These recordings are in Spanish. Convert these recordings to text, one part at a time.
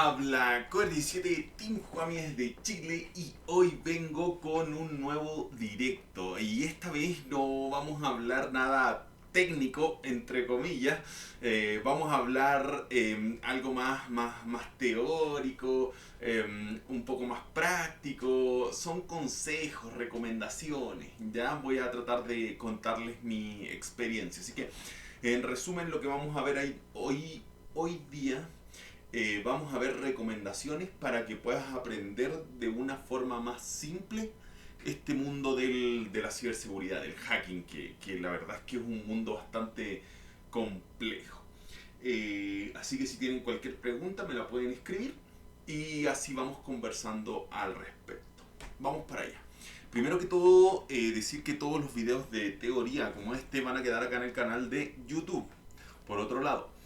Habla Core17, Team Juami desde Chile y hoy vengo con un nuevo directo. Y esta vez no vamos a hablar nada técnico, entre comillas. Vamos a hablar algo más teórico, un poco más práctico. Son consejos, recomendaciones. Ya voy a tratar de contarles mi experiencia. Así que, en resumen, lo que vamos a ver hoy día vamos a ver recomendaciones para que puedas aprender de una forma más simple este mundo de la ciberseguridad, del hacking, que la verdad es que es un mundo bastante complejo. Así que si tienen cualquier pregunta me la pueden escribir y así vamos conversando al respecto. Vamos para allá. Primero que todo, decir que todos los videos de teoría como este van a quedar acá en el canal de YouTube. Por otro lado,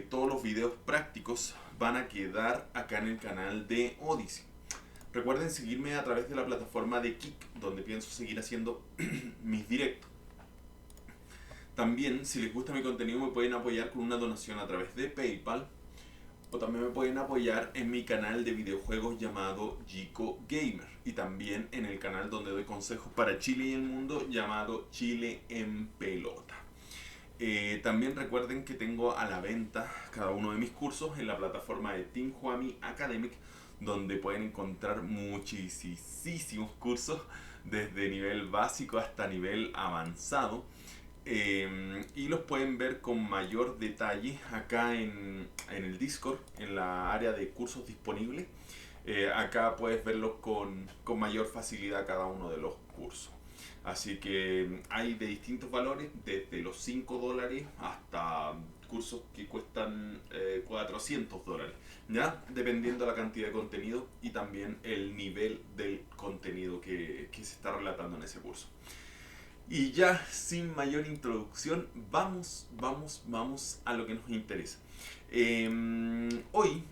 todos los videos prácticos van a quedar acá en el canal de Odyssey. Recuerden seguirme a través de la plataforma de Kik, donde pienso seguir haciendo mis directos. También, si les gusta mi contenido, me pueden apoyar con una donación a través de PayPal. O también me pueden apoyar en mi canal de videojuegos llamado Gico Gamer. Y también en el canal donde doy consejos para Chile y el mundo llamado Chile en Pelota. También recuerden que tengo a la venta cada uno de mis cursos en la plataforma de Team Juami Academic, donde pueden encontrar muchísimos cursos desde nivel básico hasta nivel avanzado. Y los pueden ver con mayor detalle acá en el Discord, en la área de cursos disponibles. Acá puedes verlos con mayor facilidad cada uno de los cursos. Así que hay de distintos valores, desde los $5 hasta cursos que cuestan $400, ¿ya? Dependiendo de la cantidad de contenido y también el nivel del contenido que se está relatando en ese curso. Y ya sin mayor introducción, vamos a lo que nos interesa. Hoy,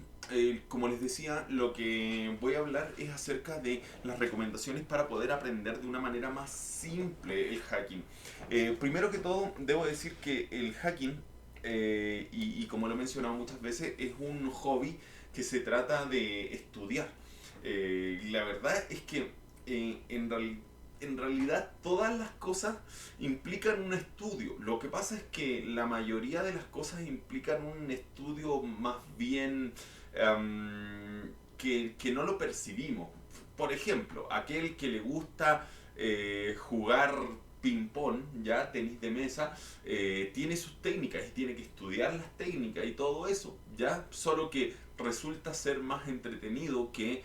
como les decía, lo que voy a hablar es acerca de las recomendaciones para poder aprender de una manera más simple el hacking. Primero que todo, debo decir que el hacking, y como lo he mencionado muchas veces, es un hobby que se trata de estudiar. La verdad es que en realidad todas las cosas implican un estudio. Lo que pasa es que la mayoría de las cosas implican un estudio más bien que no lo percibimos. Por ejemplo, aquel que le gusta jugar ping-pong, ya tenis de mesa, tiene sus técnicas y tiene que estudiar las técnicas y todo eso, ya solo que resulta ser más entretenido que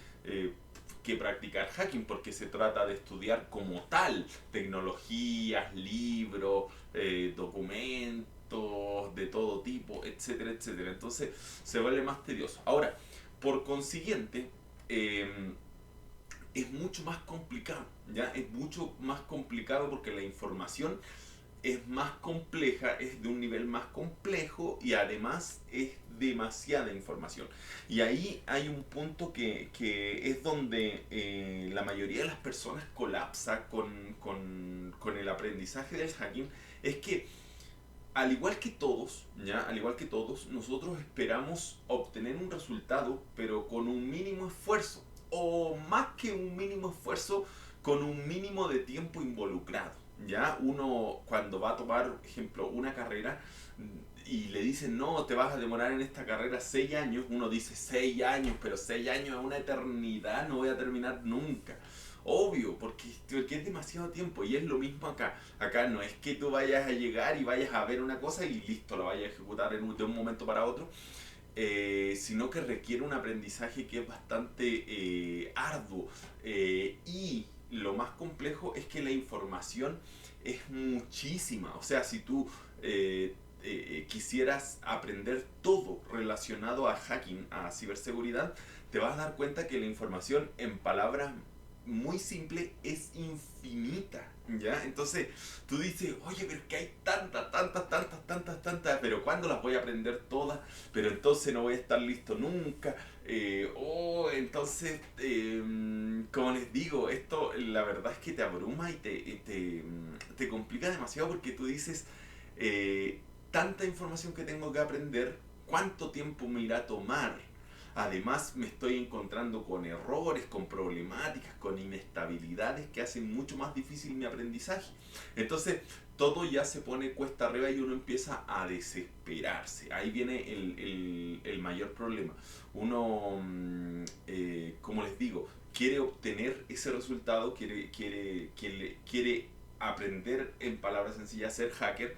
practicar hacking, porque se trata de estudiar como tal tecnologías, libros, documentos de todo tipo, etcétera, etcétera. Entonces se vuelve más tedioso. Ahora, por consiguiente, es mucho más complicado, ¿ya? Es mucho más complicado porque la información es más compleja, es de un nivel más complejo y además es demasiada información. Y ahí hay un punto que es donde la mayoría de las personas colapsa con el aprendizaje del hacking, es que al igual que todos, ¿ya? Al igual que todos, nosotros esperamos obtener un resultado, pero con un mínimo esfuerzo, o más que un mínimo esfuerzo, con un mínimo de tiempo involucrado. ¿Ya? Uno cuando va a tomar, ejemplo, una carrera y le dicen, no, te vas a demorar en esta carrera 6 años, uno dice 6 años, pero 6 años es una eternidad, no voy a terminar nunca. Obvio, porque es demasiado tiempo y es lo mismo acá. Acá no es que tú vayas a llegar y vayas a ver una cosa y listo, la vayas a ejecutar de un momento para otro, sino que requiere un aprendizaje que es bastante arduo. Y lo más complejo es que la información es muchísima. O sea, si tú quisieras aprender todo relacionado a hacking, a ciberseguridad, te vas a dar cuenta que la información en palabras muy simple es infinita, ¿ya? Entonces tú dices, oye, pero es que hay tantas, pero ¿cuándo las voy a aprender todas? Pero entonces no voy a estar listo nunca. Entonces, como les digo, esto la verdad es que te abruma y te complica demasiado porque tú dices, tanta información que tengo que aprender, ¿cuánto tiempo me irá a tomar? Además me estoy encontrando con errores, con problemáticas, con inestabilidades que hacen mucho más difícil mi aprendizaje. Entonces todo ya se pone cuesta arriba y uno empieza a desesperarse. Ahí viene el mayor problema. Uno, como les digo, quiere obtener ese resultado, quiere aprender, en palabras sencillas, ser hacker,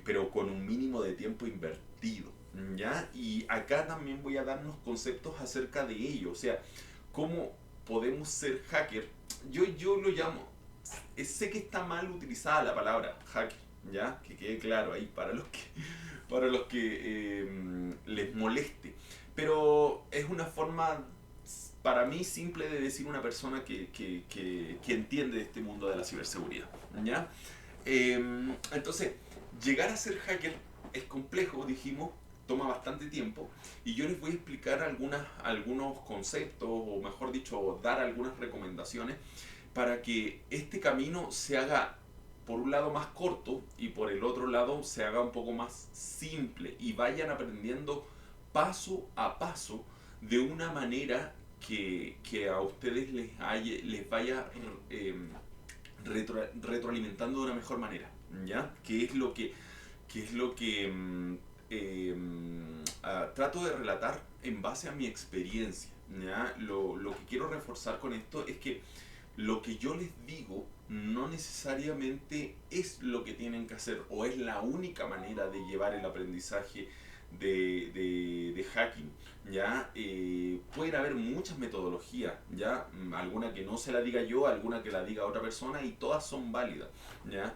pero con un mínimo de tiempo invertido. ¿Ya? Y acá también voy a dar unos conceptos acerca de ello, o sea, cómo podemos ser hacker. Yo lo llamo, sé que está mal utilizada la palabra hacker, ¿ya? Que quede claro ahí para los que les moleste, pero es una forma para mí simple de decir una persona que entiende de este mundo de la ciberseguridad, ¿ya? Entonces, llegar a ser hacker es complejo, dijimos, toma bastante tiempo y yo les voy a explicar algunos conceptos, o mejor dicho, dar algunas recomendaciones para que este camino se haga por un lado más corto y por el otro lado se haga un poco más simple y vayan aprendiendo paso a paso de una manera que a ustedes les vaya retroalimentando de una mejor manera, ¿ya? Que es lo que trato de relatar en base a mi experiencia, ¿ya? Lo que quiero reforzar con esto es que lo que yo les digo no necesariamente es lo que tienen que hacer o es la única manera de llevar el aprendizaje de hacking, ¿ya? Pueden haber muchas metodologías, ¿ya? Alguna que no se la diga yo, alguna que la diga otra persona y todas son válidas, ¿ya?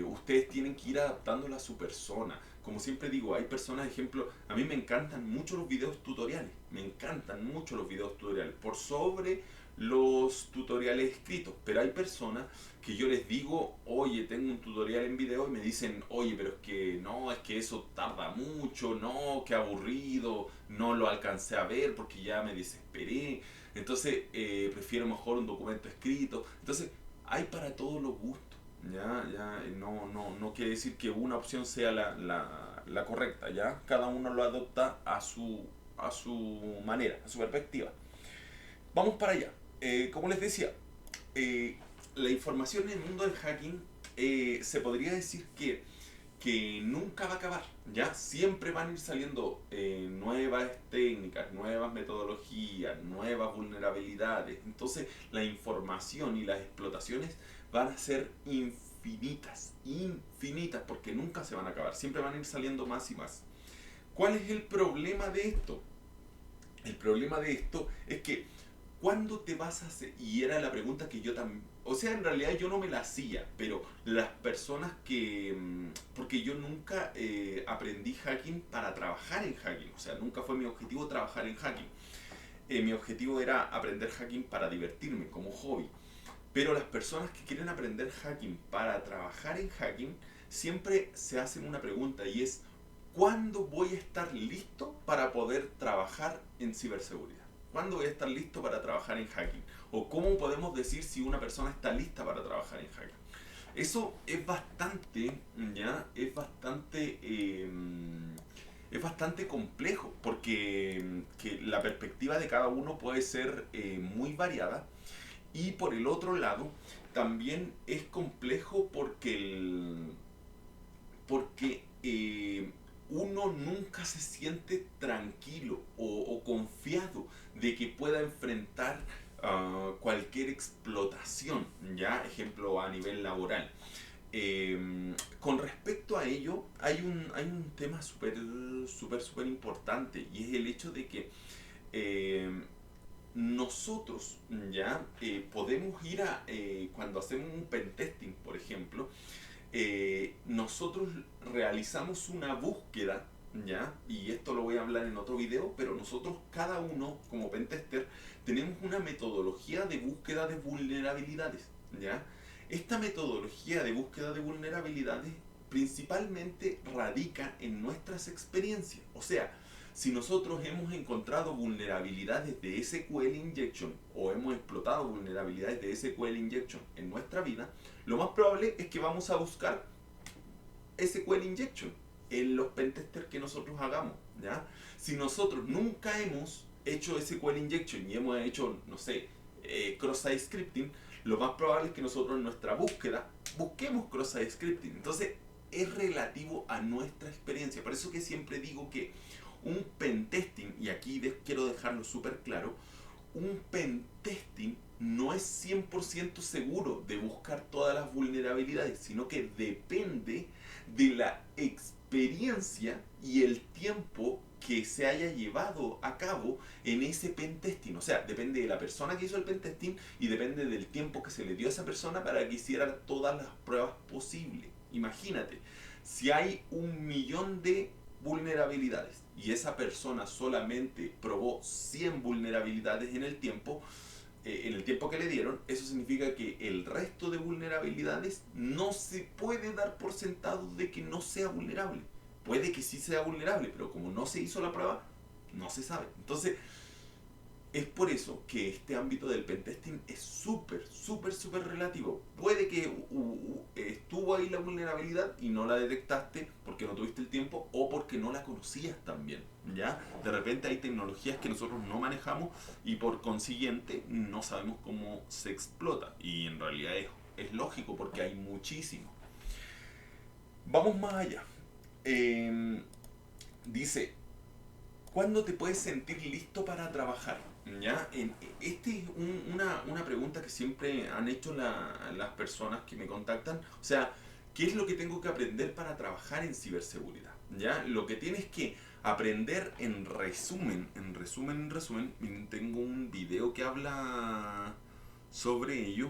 Ustedes tienen que ir adaptándola a su persona. Como siempre digo, hay personas, ejemplo, a mí me encantan mucho los videos tutoriales, me encantan mucho los videos tutoriales, por sobre los tutoriales escritos, pero hay personas que yo les digo, oye, tengo un tutorial en video y me dicen, oye, pero es que no, es que eso tarda mucho, no, qué aburrido, no lo alcancé a ver porque ya me desesperé, entonces prefiero mejor un documento escrito. Entonces, hay para todos los gustos. Ya, no quiere decir que una opción sea la correcta, ya, cada uno lo adopta a su manera, a su perspectiva. Vamos para allá. Como les decía, la información en el mundo del hacking se podría decir que nunca va a acabar, ¿ya? Siempre van a ir saliendo nuevas técnicas, nuevas metodologías, nuevas vulnerabilidades. Entonces, la información y las explotaciones van a ser infinitas, infinitas, porque nunca se van a acabar. Siempre van a ir saliendo más y más. ¿Cuál es el problema de esto? El problema de esto es que ¿cuándo te vas a hacer? Y era la pregunta que yo también, o sea, en realidad yo no me la hacía, pero las personas que, porque yo nunca aprendí hacking para trabajar en hacking, o sea, nunca fue mi objetivo trabajar en hacking. Mi objetivo era aprender hacking para divertirme, como hobby. Pero las personas que quieren aprender hacking para trabajar en hacking, siempre se hacen una pregunta y es, ¿cuándo voy a estar listo para poder trabajar en ciberseguridad? ¿Cuándo voy a estar listo para trabajar en hacking? ¿O cómo podemos decir si una persona está lista para trabajar en hacking? Eso es bastante, ¿ya? Es bastante complejo porque que la perspectiva de cada uno puede ser muy variada y por el otro lado también es complejo porque uno nunca se siente tranquilo o confiado de que pueda enfrentar cualquier explotación, ya, ejemplo a nivel laboral. Con respecto a ello, hay un tema súper importante y es el hecho de que eh, nosotros ya podemos ir cuando hacemos un pentesting, por ejemplo, nosotros realizamos una búsqueda, ¿ya? Y esto lo voy a hablar en otro video, pero nosotros cada uno como pentester tenemos una metodología de búsqueda de vulnerabilidades, ¿ya? Esta metodología de búsqueda de vulnerabilidades principalmente radica en nuestras experiencias, o sea, si nosotros hemos encontrado vulnerabilidades de SQL Injection o hemos explotado vulnerabilidades de SQL Injection en nuestra vida, lo más probable es que vamos a buscar SQL Injection, en los pentesters que nosotros hagamos, ¿ya? Si nosotros nunca hemos hecho SQL injection y hemos hecho, no sé, cross-site scripting, lo más probable es que nosotros en nuestra búsqueda busquemos cross-site scripting. Entonces, es relativo a nuestra experiencia. Por eso que siempre digo que un pentesting, y aquí quiero dejarlo súper claro, un pentesting no es 100% seguro de buscar todas las vulnerabilidades, sino que depende de la experiencia y el tiempo que se haya llevado a cabo en ese pentesting. O sea, depende de la persona que hizo el pentesting y depende del tiempo que se le dio a esa persona para que hiciera todas las pruebas posibles. Imagínate, si hay 1.000.000 de vulnerabilidades y esa persona solamente probó 100 vulnerabilidades en el tiempo que le dieron, eso significa que el resto de vulnerabilidades no se puede dar por sentado de que no sea vulnerable. Puede que sí sea vulnerable, pero como no se hizo la prueba, no se sabe. Entonces, es por eso que este ámbito del pentesting es súper, súper, súper relativo. Puede que estuvo ahí la vulnerabilidad y no la detectaste porque no tuviste el tiempo o porque no la conocías también, ¿ya? De repente hay tecnologías que nosotros no manejamos y por consiguiente no sabemos cómo se explota. Y en realidad es lógico porque hay muchísimo. Vamos más allá. Dice, ¿cuándo te puedes sentir listo para trabajar? ¿Ya? Este es una pregunta que siempre han hecho las personas que me contactan. O sea, ¿qué es lo que tengo que aprender para trabajar en ciberseguridad? ¿Ya? Lo que tienes que aprender en resumen, miren, tengo un video que habla sobre ello.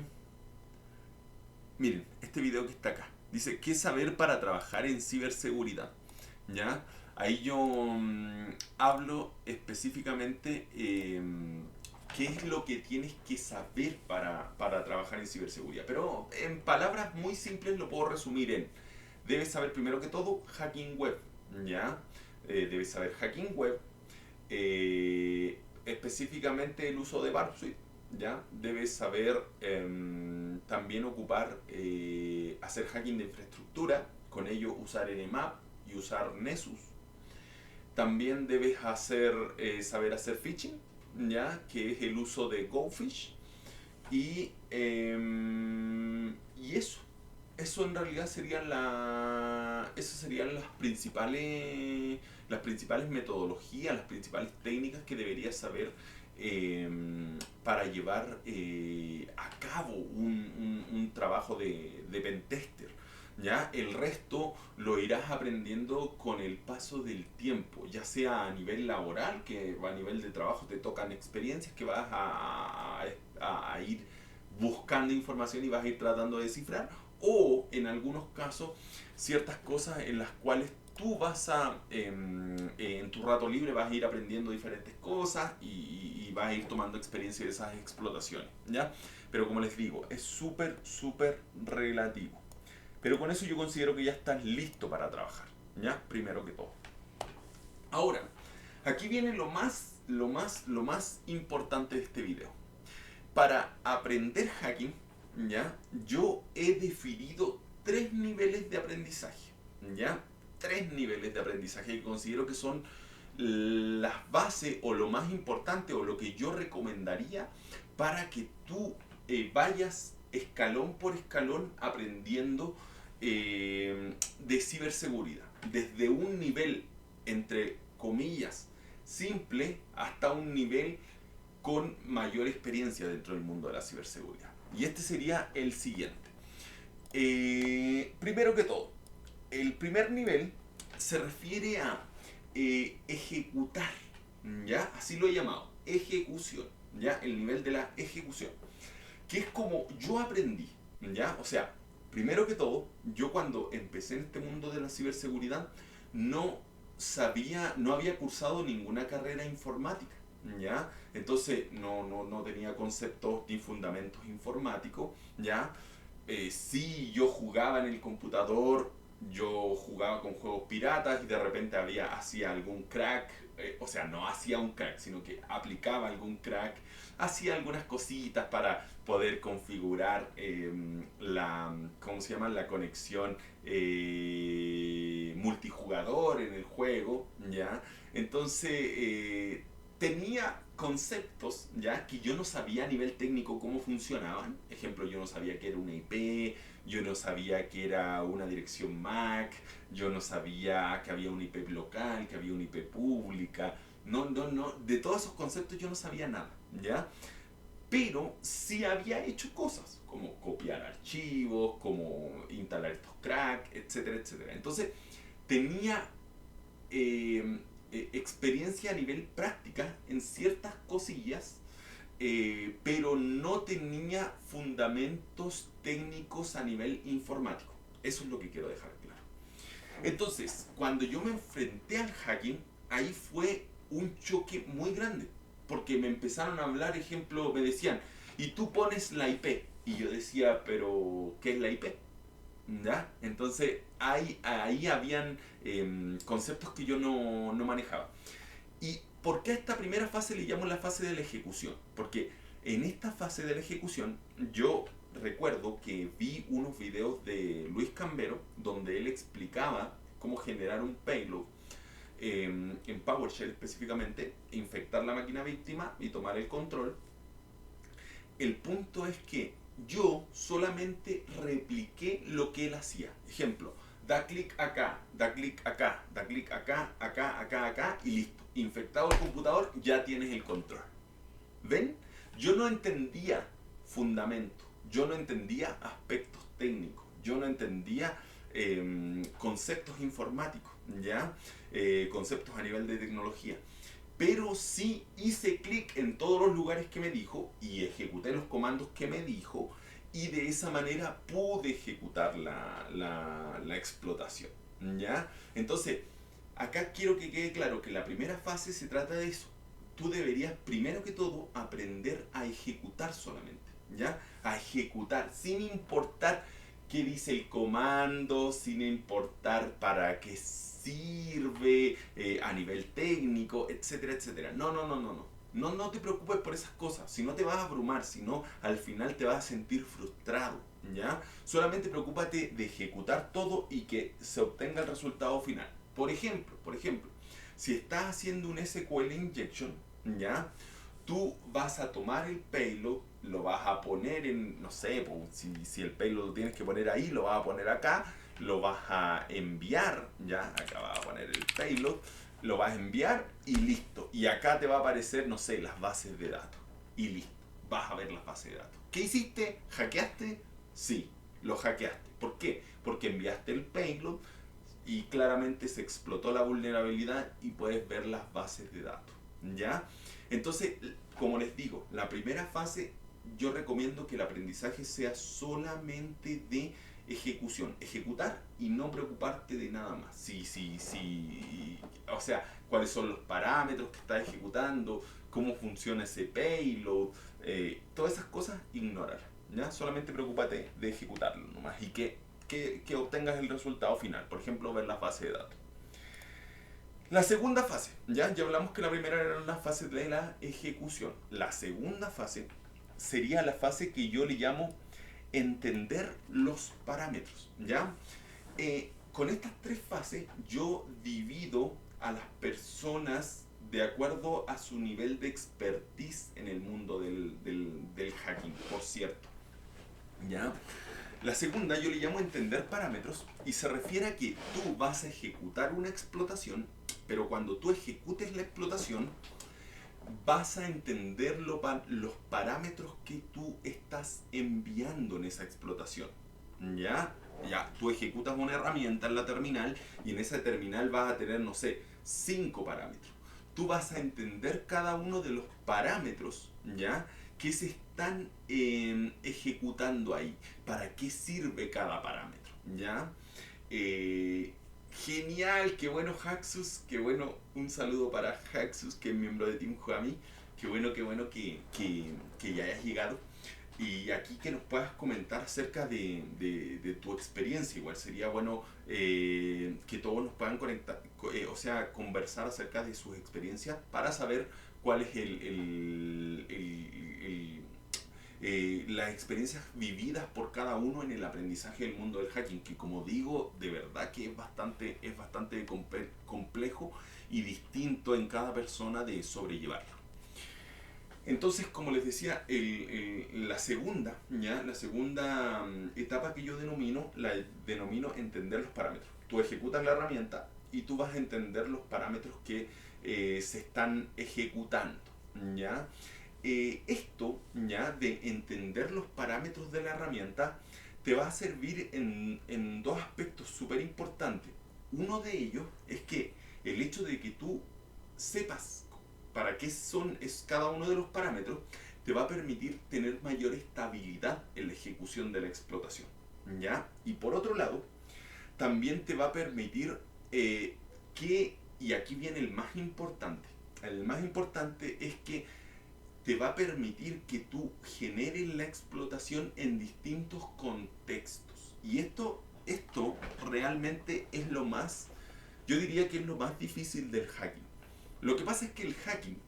Miren, este video que está acá. Dice, ¿qué saber para trabajar en ciberseguridad? ¿Ya? Ahí yo hablo específicamente qué es lo que tienes que saber para trabajar en ciberseguridad. Pero en palabras muy simples lo puedo resumir en, debes saber primero que todo hacking web, ¿ya? Debes saber hacking web, específicamente el uso de Burp Suite, ¿ya? Debes saber también ocupar, hacer hacking de infraestructura, con ello usar Nmap y usar Nessus. También debes saber hacer phishing, ¿ya? Que es el uso de GoFish. Y eso en realidad esas serían las principales metodologías, las principales técnicas que deberías saber para llevar a cabo un trabajo de pentester. ¿Ya? El resto lo irás aprendiendo con el paso del tiempo, ya sea a nivel laboral, que a nivel de trabajo te tocan experiencias que vas a ir buscando información y vas a ir tratando de descifrar, o en algunos casos ciertas cosas en las cuales tú en tu rato libre vas a ir aprendiendo diferentes cosas y vas a ir tomando experiencia de esas explotaciones, ¿ya? Pero como les digo, es súper, súper relativo. Pero con eso yo considero que ya estás listo para trabajar, ¿ya? Primero que todo. Ahora, aquí viene lo más importante de este video. Para aprender hacking, ¿ya? Yo he definido 3 niveles de aprendizaje, ¿ya? 3 niveles de aprendizaje que considero que son las bases o lo más importante o lo que yo recomendaría para que tú vayas escalón por escalón aprendiendo de ciberseguridad. Desde un nivel, entre comillas, simple hasta un nivel con mayor experiencia dentro del mundo de la ciberseguridad. Y este sería el siguiente. Primero que todo, el primer nivel se refiere a ejecutar, ¿ya? Así lo he llamado, ejecución, ¿ya? El nivel de la ejecución, que es como yo aprendí, ¿ya? O sea, primero que todo, yo cuando empecé en este mundo de la ciberseguridad no había cursado ninguna carrera informática, ¿ya? Entonces no tenía conceptos ni fundamentos informáticos, ¿ya? Sí, yo jugaba en el computador yo jugaba con juegos piratas y de repente hacía algún crack, o sea, no hacía un crack, sino que aplicaba algún crack, hacía algunas cositas para poder configurar ¿cómo se llama? La conexión multijugador en el juego, ¿ya? Entonces, tenía conceptos, ¿ya? Que yo no sabía a nivel técnico cómo funcionaban. Ejemplo, yo no sabía que era una IP, yo no sabía que era una dirección MAC, yo no sabía que había una IP local, que había una IP pública. No, de todos esos conceptos yo no sabía nada, ¿ya? Pero sí había hecho cosas, como copiar archivos, como instalar estos cracks, etcétera, etcétera. Entonces, tenía experiencia a nivel práctica en ciertas cosillas, pero no tenía fundamentos técnicos a nivel informático. Eso es lo que quiero dejar claro. Entonces, cuando yo me enfrenté al hacking, ahí fue un choque muy grande, porque me empezaron a hablar, ejemplo, me decían, y tú pones la IP, y yo decía, pero ¿qué es la IP? ¿Ya? Entonces ahí habían conceptos que yo no manejaba. ¿Y por qué a esta primera fase le llamo la fase de la ejecución? Porque en esta fase de la ejecución yo recuerdo que vi unos videos de Luis Cambero donde él explicaba cómo generar un payload en PowerShell específicamente, infectar la máquina víctima y tomar el control. El punto es que yo solamente repliqué lo que él hacía. Ejemplo, da clic acá, da clic acá, da clic acá, acá, acá, acá y listo. Infectado el computador, ya tienes el control. ¿Ven? Yo no entendía fundamento, yo no entendía aspectos técnicos, yo no entendía conceptos informáticos, ¿ya? Conceptos a nivel de tecnología. Pero sí hice clic en todos los lugares que me dijo y ejecuté los comandos que me dijo y de esa manera pude ejecutar la explotación, ¿ya? Entonces, acá quiero que quede claro que la primera fase se trata de eso. Tú deberías primero que todo aprender a ejecutar solamente, ¿ya? A ejecutar sin importar qué dice el comando, sin importar para qué sirve a nivel técnico, etcétera, etcétera. No te preocupes por esas cosas, si no te vas a abrumar, si no al final te vas a sentir frustrado, ¿ya? Solamente preocúpate de ejecutar todo y que se obtenga el resultado final. Por ejemplo, si estás haciendo un SQL injection, ¿ya? Tú vas a tomar el payload, lo vas a poner en, no sé, si el payload lo tienes que poner ahí, lo vas a poner acá, lo vas a enviar, ¿ya? Acá vas a poner el payload, lo vas a enviar y listo. Y acá te va a aparecer, no sé, las bases de datos. Y listo, vas a ver las bases de datos. ¿Qué hiciste? ¿Hackeaste? Sí, lo hackeaste. ¿Por qué? Porque enviaste el payload y claramente se explotó la vulnerabilidad y puedes ver las bases de datos, ¿ya? Entonces, como les digo, la primera fase yo recomiendo que el aprendizaje sea solamente de ejecución, ejecutar y no preocuparte de nada más. O sea, cuáles son los parámetros que estás ejecutando, cómo funciona ese payload, todas esas cosas, ignóralas, ¿ya? Solamente preocúpate de ejecutarlo nomás y que obtengas el resultado final, por ejemplo, ver la base de datos. La segunda fase, ya hablamos que la primera era la fase de la ejecución. La segunda fase sería la fase que yo le llamo entender los parámetros, ¿ya? Con estas tres fases yo divido a las personas de acuerdo a su nivel de expertise en el mundo del hacking, por cierto, ¿ya? La segunda yo le llamo entender parámetros y se refiere a que tú vas a ejecutar una explotación, pero cuando tú ejecutes la explotación vas a entender los parámetros que tú estás enviando en esa explotación. ¿Ya? Ya, tú ejecutas una herramienta en la terminal y en esa terminal vas a tener, no sé, 5 parámetros. Tú vas a entender cada uno de los parámetros, ¿ya? Que se están ejecutando ahí. ¿Para qué sirve cada parámetro? ¿Ya? Genial, qué bueno Haxus, qué bueno, un saludo para Haxus, que es miembro de Team Juami, qué bueno que ya hayas llegado. Y aquí que nos puedas comentar acerca de tu experiencia. Igual sería bueno que todos nos puedan conectar, o sea, conversar acerca de sus experiencias para saber cuál es las experiencias vividas por cada uno en el aprendizaje del mundo del hacking, que como digo, de verdad que es bastante complejo y distinto en cada persona de sobrellevarlo. Entonces, como les decía, la segunda, ¿ya? La segunda etapa que yo la denomino entender los parámetros. Tú ejecutas la herramienta y tú vas a entender los parámetros que se están ejecutando, ¿ya? Esto, ¿ya? De entender los parámetros de la herramienta te va a servir en dos aspectos súper importantes. Uno de ellos es que el hecho de que tú sepas para qué es cada uno de los parámetros, te va a permitir tener mayor estabilidad en la ejecución de la explotación, ¿ya? Y por otro lado, también te va a permitir y aquí viene el más importante es que te va a permitir que tú generes la explotación en distintos contextos. Y esto realmente es yo diría que es lo más difícil del hacking. Lo que pasa es que el hacking,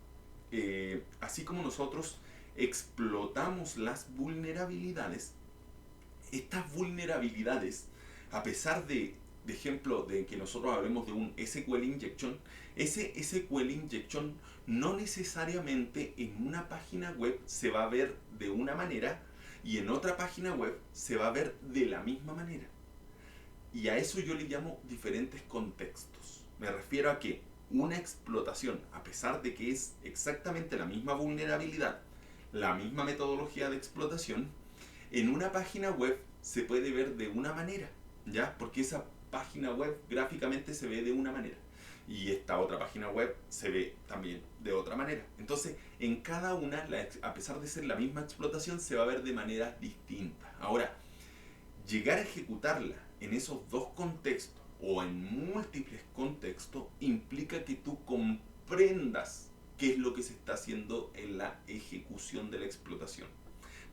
así como nosotros explotamos las vulnerabilidades, estas vulnerabilidades, a pesar de ejemplo, de que nosotros hablemos de un SQL injection, ese SQL injection no necesariamente en una página web se va a ver de una manera y en otra página web se va a ver de la misma manera. Y a eso yo le llamo diferentes contextos. Me refiero a que una explotación, a pesar de que es exactamente la misma vulnerabilidad, la misma metodología de explotación, en una página web se puede ver de una manera, ¿ya? Porque esa página web gráficamente se ve de una manera y esta otra página web se ve también de otra manera. Entonces, en cada una, a pesar de ser la misma explotación, se va a ver de manera distinta. Ahora, llegar a ejecutarla en esos dos contextos o en múltiples contextos implica que tú comprendas qué es lo que se está haciendo en la ejecución de la explotación.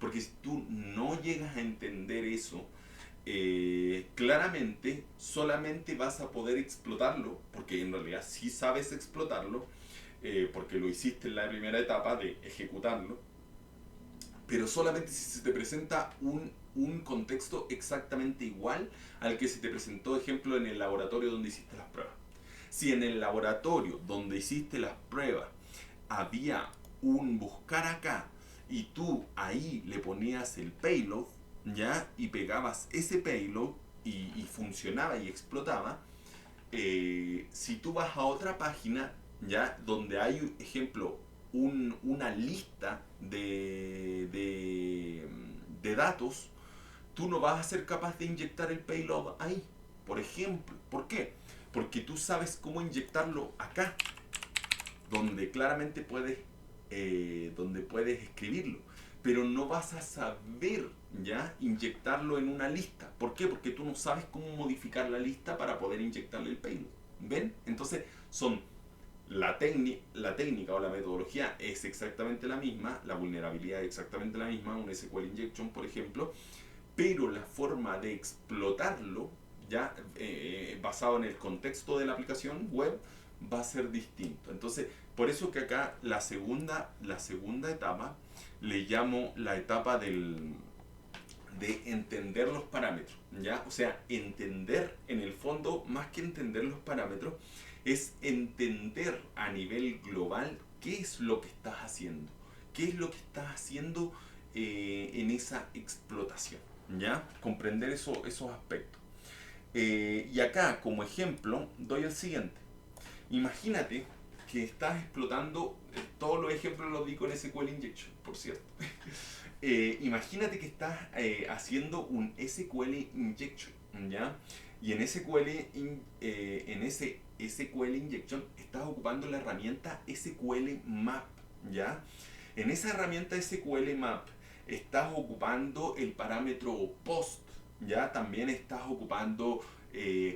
Porque si tú no llegas a entender eso, claramente solamente vas a poder explotarlo, porque en realidad sí sabes explotarlo, porque lo hiciste en la primera etapa de ejecutarlo, pero solamente si se te presenta un contexto exactamente igual al que se te presentó, ejemplo, en el laboratorio donde hiciste las pruebas. Si en el laboratorio donde hiciste las pruebas había un buscar acá y tú ahí le ponías el payload, ¿ya? Y pegabas ese payload y funcionaba y explotaba, si tú vas a otra página, ¿ya? Donde hay, ejemplo, una lista de datos, tú no vas a ser capaz de inyectar el payload ahí, por ejemplo. ¿Por qué? Porque tú sabes cómo inyectarlo acá, donde claramente donde puedes escribirlo, pero no vas a saber ya inyectarlo en una lista. ¿Por qué? Porque tú no sabes cómo modificar la lista para poder inyectarle el payload. ¿Ven? Entonces la técnica o la metodología es exactamente la misma, la vulnerabilidad es exactamente la misma, un SQL injection por ejemplo, pero la forma de explotarlo, ya basado en el contexto de la aplicación web, va a ser distinto. Entonces, por eso que acá la segunda etapa le llamo la etapa de entender los parámetros, ¿ya? O sea, entender en el fondo, más que entender los parámetros, es entender a nivel global qué es lo que estás haciendo, qué es lo que estás haciendo en esa explotación, ¿ya? Comprender esos aspectos. Y acá, como ejemplo, doy el siguiente. Imagínate que estás explotando, todos los ejemplos los di con SQL Injection, por cierto. Imagínate que estás haciendo un SQL Injection, ¿ya? Y en ese SQL Injection estás ocupando la herramienta SQL Map, ¿ya? En esa herramienta SQL Map estás ocupando el parámetro post, ¿ya? También estás ocupando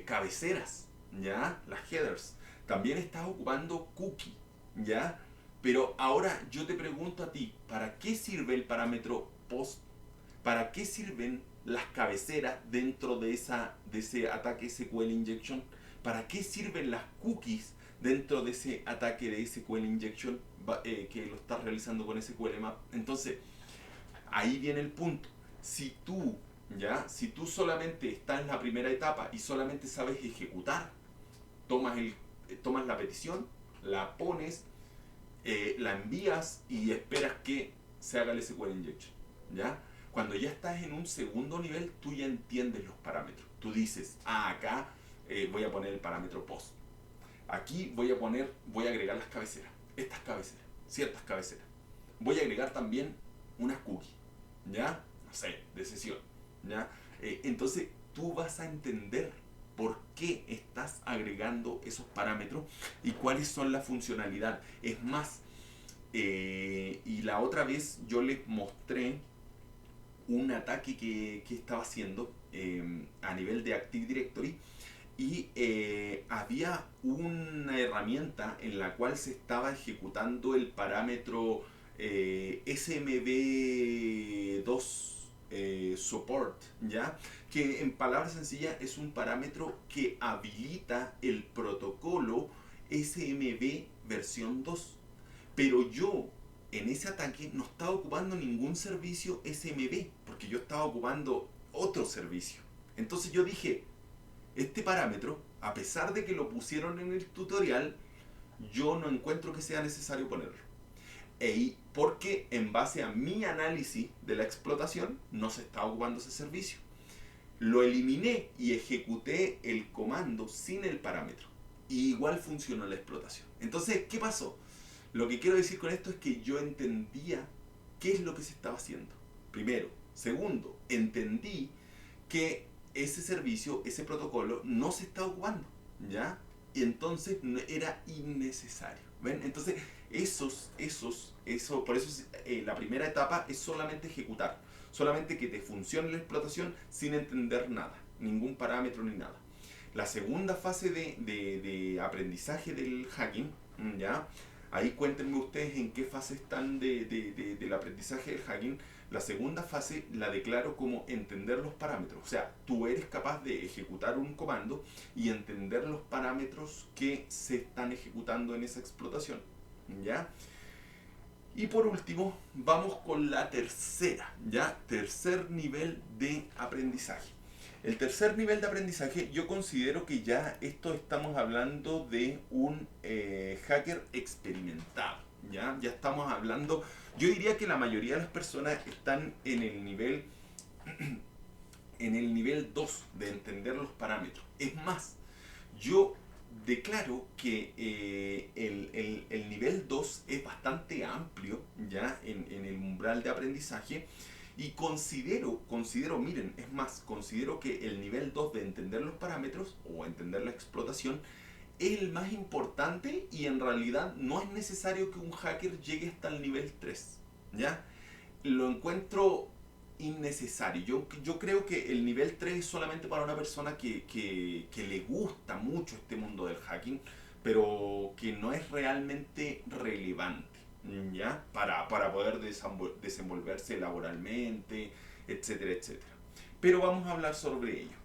cabeceras, ¿ya? Las headers. También estás ocupando cookie, ¿ya? Pero ahora yo te pregunto a ti, ¿para qué sirve el parámetro post ¿Para qué sirven las cabeceras dentro de ese ataque SQL injection? ¿Para qué sirven las cookies dentro de ese ataque de SQL injection que lo estás realizando con SQL Map? Entonces, ahí viene el punto. Si tú solamente estás en la primera etapa y solamente sabes ejecutar, tomas la petición, la pones, la envías y esperas que se haga el SQL injection, ¿ya? Cuando ya estás en un segundo nivel, tú ya entiendes los parámetros. Tú dices, acá voy a poner el parámetro post. Aquí voy a agregar las cabeceras, estas cabeceras, ciertas cabeceras. Voy a agregar también unas cookies, ¿ya? No sé, de sesión, ¿ya? Entonces tú vas a entender por qué estás agregando esos parámetros y cuáles son la funcionalidad. Es más, y la otra vez yo les mostré un ataque que estaba haciendo a nivel de Active Directory y había una herramienta en la cual se estaba ejecutando el parámetro SMB2 support, ¿ya? Que en palabras sencillas es un parámetro que habilita el protocolo SMB versión 2. Pero yo en ese ataque no estaba ocupando ningún servicio SMB, porque yo estaba ocupando otro servicio. Entonces yo dije, este parámetro, a pesar de que lo pusieron en el tutorial, yo no encuentro que sea necesario ponerlo. Porque en base a mi análisis de la explotación, no se estaba ocupando ese servicio. Lo eliminé y ejecuté el comando sin el parámetro. Y igual funcionó la explotación. Entonces, ¿qué pasó? Lo que quiero decir con esto es que yo entendía qué es lo que se estaba haciendo. Primero. Segundo, entendí que ese servicio, ese protocolo, no se está ocupando, ¿ya? Y entonces era innecesario. ¿Ven? Entonces, por eso la primera etapa es solamente ejecutar. Solamente que te funcione la explotación sin entender nada, ningún parámetro ni nada. La segunda fase de aprendizaje del hacking, ¿ya? Ahí cuéntenme ustedes en qué fase están del aprendizaje del hacking. La segunda fase la declaro como entender los parámetros. O sea, tú eres capaz de ejecutar un comando y entender los parámetros que se están ejecutando en esa explotación, ¿ya? Y por último, vamos con la tercera, ¿ya? Tercer nivel de aprendizaje. El tercer nivel de aprendizaje, yo considero que ya esto estamos hablando de un hacker experimentado, ¿ya? Ya estamos hablando, yo diría que la mayoría de las personas están en el nivel 2 de entender los parámetros. Es más, yo declaro que el nivel 2 es bastante amplio ya en el umbral de aprendizaje y miren, es más, considero que el nivel 2 de entender los parámetros o entender la explotación es el más importante y en realidad no es necesario que un hacker llegue hasta el nivel 3, ¿ya? Lo encuentro innecesario. Yo creo que el nivel 3 es solamente para una persona que le gusta mucho este mundo del hacking, pero que no es realmente relevante, ¿ya? Para poder desenvolverse laboralmente, etcétera, etcétera. Pero vamos a hablar sobre ello.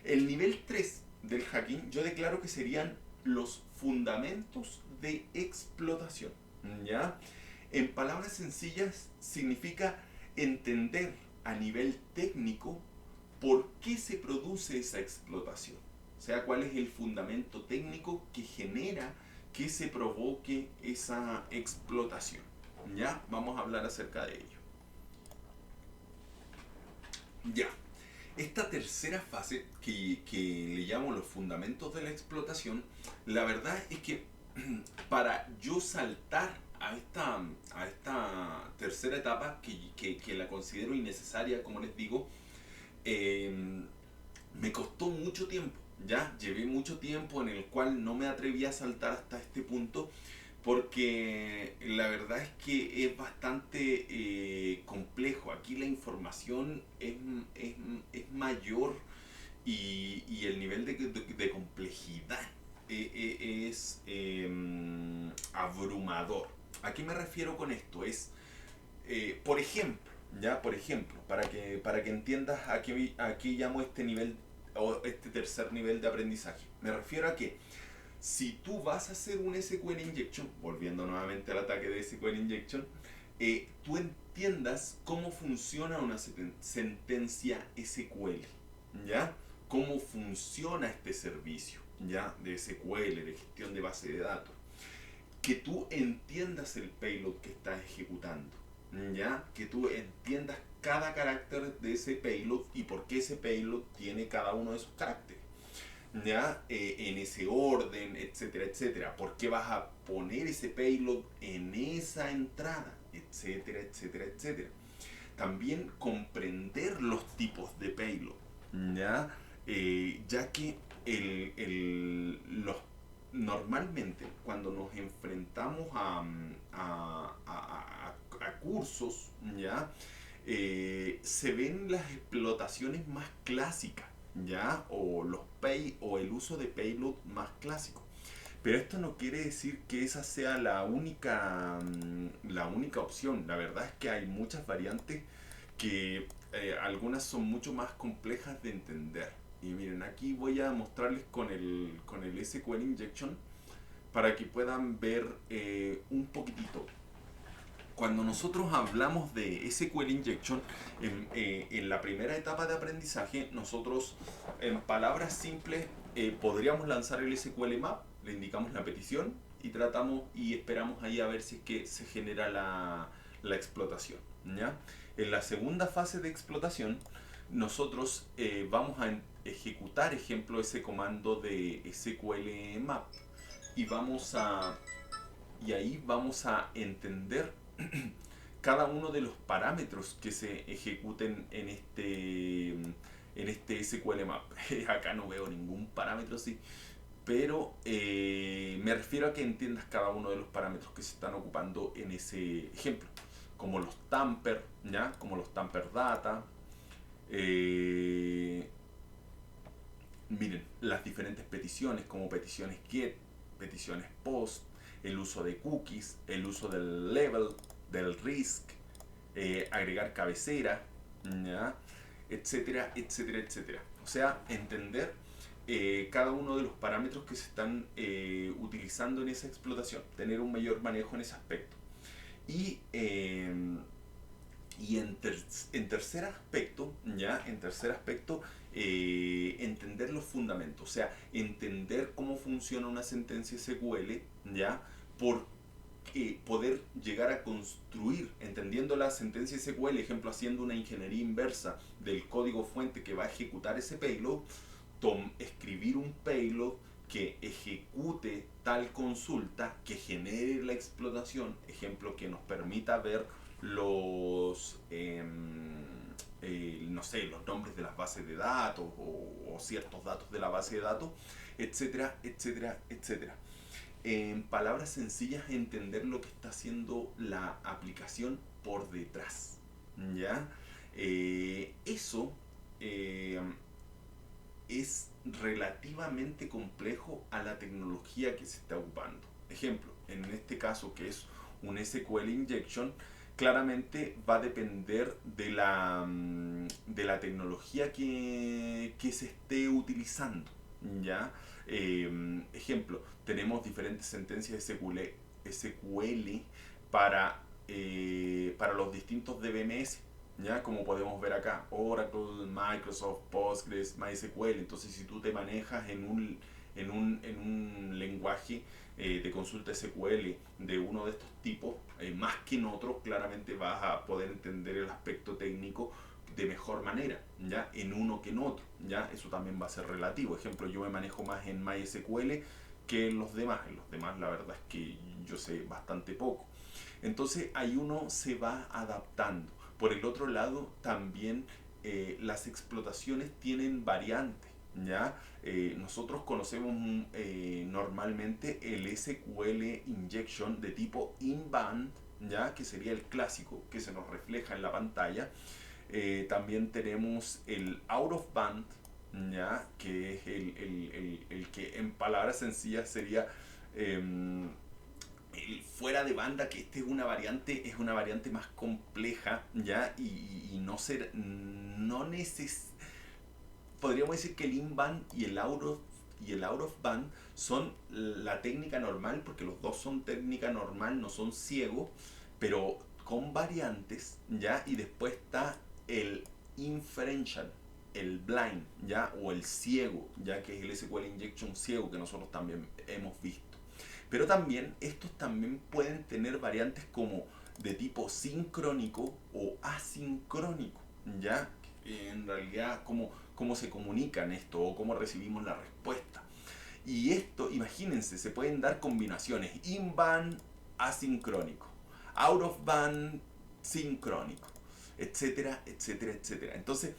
El nivel 3 del hacking yo declaro que serían los fundamentos de explotación, ¿ya? En palabras sencillas significa entender a nivel técnico por qué se produce esa explotación. O sea, cuál es el fundamento técnico que genera que se provoque esa explotación. Ya, vamos a hablar acerca de ello. Ya, esta tercera fase que le llamo los fundamentos de la explotación, la verdad es que para yo saltar a esta tercera etapa que la considero innecesaria, como les digo, me costó mucho tiempo, ya llevé mucho tiempo en el cual no me atreví a saltar hasta este punto porque la verdad es que es bastante complejo. Aquí la información es mayor y el nivel de complejidad es abrumador. ¿A qué me refiero con esto? Por ejemplo, ¿ya? Por ejemplo, para que entiendas a qué llamo este nivel o este tercer nivel de aprendizaje. Me refiero a que si tú vas a hacer un SQL injection, volviendo nuevamente al ataque de SQL injection, tú entiendas cómo funciona una sentencia SQL, ¿ya? Cómo funciona este servicio, ¿ya? De SQL, de gestión de base de datos. Que tú entiendas el payload que estás ejecutando, ¿ya? Que tú entiendas cada carácter de ese payload y por qué ese payload tiene cada uno de esos caracteres, ¿ya? En ese orden, etcétera, etcétera. ¿Por qué vas a poner ese payload en esa entrada? Etcétera, etcétera, etcétera. También comprender los tipos de payload, ¿ya? Ya que normalmente cuando nos enfrentamos a cursos, ¿ya? Se ven las explotaciones más clásicas, ¿ya? O el uso de payload más clásico. Pero esto no quiere decir que esa sea la única opción. La verdad es que hay muchas variantes que algunas son mucho más complejas de entender. Y miren, aquí voy a mostrarles con el SQL Injection para que puedan ver un poquitito. Cuando nosotros hablamos de SQL Injection, en la primera etapa de aprendizaje, nosotros en palabras simples podríamos lanzar el SQL Map, le indicamos la petición y tratamos y esperamos ahí a ver si es que se genera la explotación, ¿ya? En la segunda fase de explotación, nosotros vamos a ejecutar, ejemplo, ese comando de SQL Map y y ahí vamos a entender cada uno de los parámetros que se ejecuten en este SQL Map. Acá no veo ningún parámetro así, pero me refiero a que entiendas cada uno de los parámetros que se están ocupando en ese ejemplo, como los tamper, ¿ya? Como los tamper data. eh, Miren, las diferentes peticiones, como peticiones get, peticiones post, el uso de cookies, el uso del level, del risk, agregar cabecera, ¿ya? Etcétera, etcétera, etcétera. O sea, entender cada uno de los parámetros que se están utilizando en esa explotación, tener un mayor manejo en ese aspecto. Y en tercer aspecto, ¿ya? En tercer aspecto, entender los fundamentos, o sea, entender cómo funciona una sentencia SQL, ¿ya? Por poder llegar a construir, entendiendo la sentencia SQL, ejemplo, haciendo una ingeniería inversa del código fuente que va a ejecutar ese payload, escribir un payload que ejecute tal consulta, que genere la explotación, ejemplo, que nos permita ver no sé, los nombres de las bases de datos o ciertos datos de la base de datos, etcétera, etcétera, etcétera. En palabras sencillas, entender lo que está haciendo la aplicación por detrás, ¿ya? Eso eh, es relativamente complejo a la tecnología que se está ocupando. Ejemplo, en este caso que es un SQL injection, claramente va a depender de la tecnología que se esté utilizando, ¿ya? Ejemplo, tenemos diferentes sentencias SQL para los distintos DBMS, ¿ya? Como podemos ver acá, Oracle, Microsoft, Postgres, MySQL. Entonces, si tú te manejas en un lenguaje de consulta SQL de uno de estos tipos, más que en otro, claramente vas a poder entender el aspecto técnico de mejor manera, ¿ya? En uno que en otro, ¿ya? Eso también va a ser relativo. Ejemplo, yo me manejo más en MySQL que en los demás. En los demás, la verdad es que yo sé bastante poco. Entonces, ahí uno se va adaptando. Por el otro lado, también las explotaciones tienen variantes, ¿ya? Nosotros conocemos normalmente el SQL injection de tipo inbound, ¿ya? Que sería el clásico que se nos refleja en la pantalla. También tenemos el out of band, ¿ya? Que es el que en palabras sencillas sería el fuera de banda, que este es una variante más compleja, ¿ya? Y no ser, no neces podríamos decir que el in-band y el out of band son la técnica normal, porque los dos son técnica normal, no son ciegos, pero con variantes, ¿ya? Y después está el inferential, el blind, ¿ya? O el ciego, ya que es el SQL injection ciego que nosotros también hemos visto. Pero también estos también pueden tener variantes como de tipo sincrónico o asincrónico, ¿ya? En realidad, cómo se comunican esto o cómo recibimos la respuesta. Y esto, imagínense, se pueden dar combinaciones in-band asincrónico, out of band sincrónico, etcétera, etcétera, etcétera. Entonces,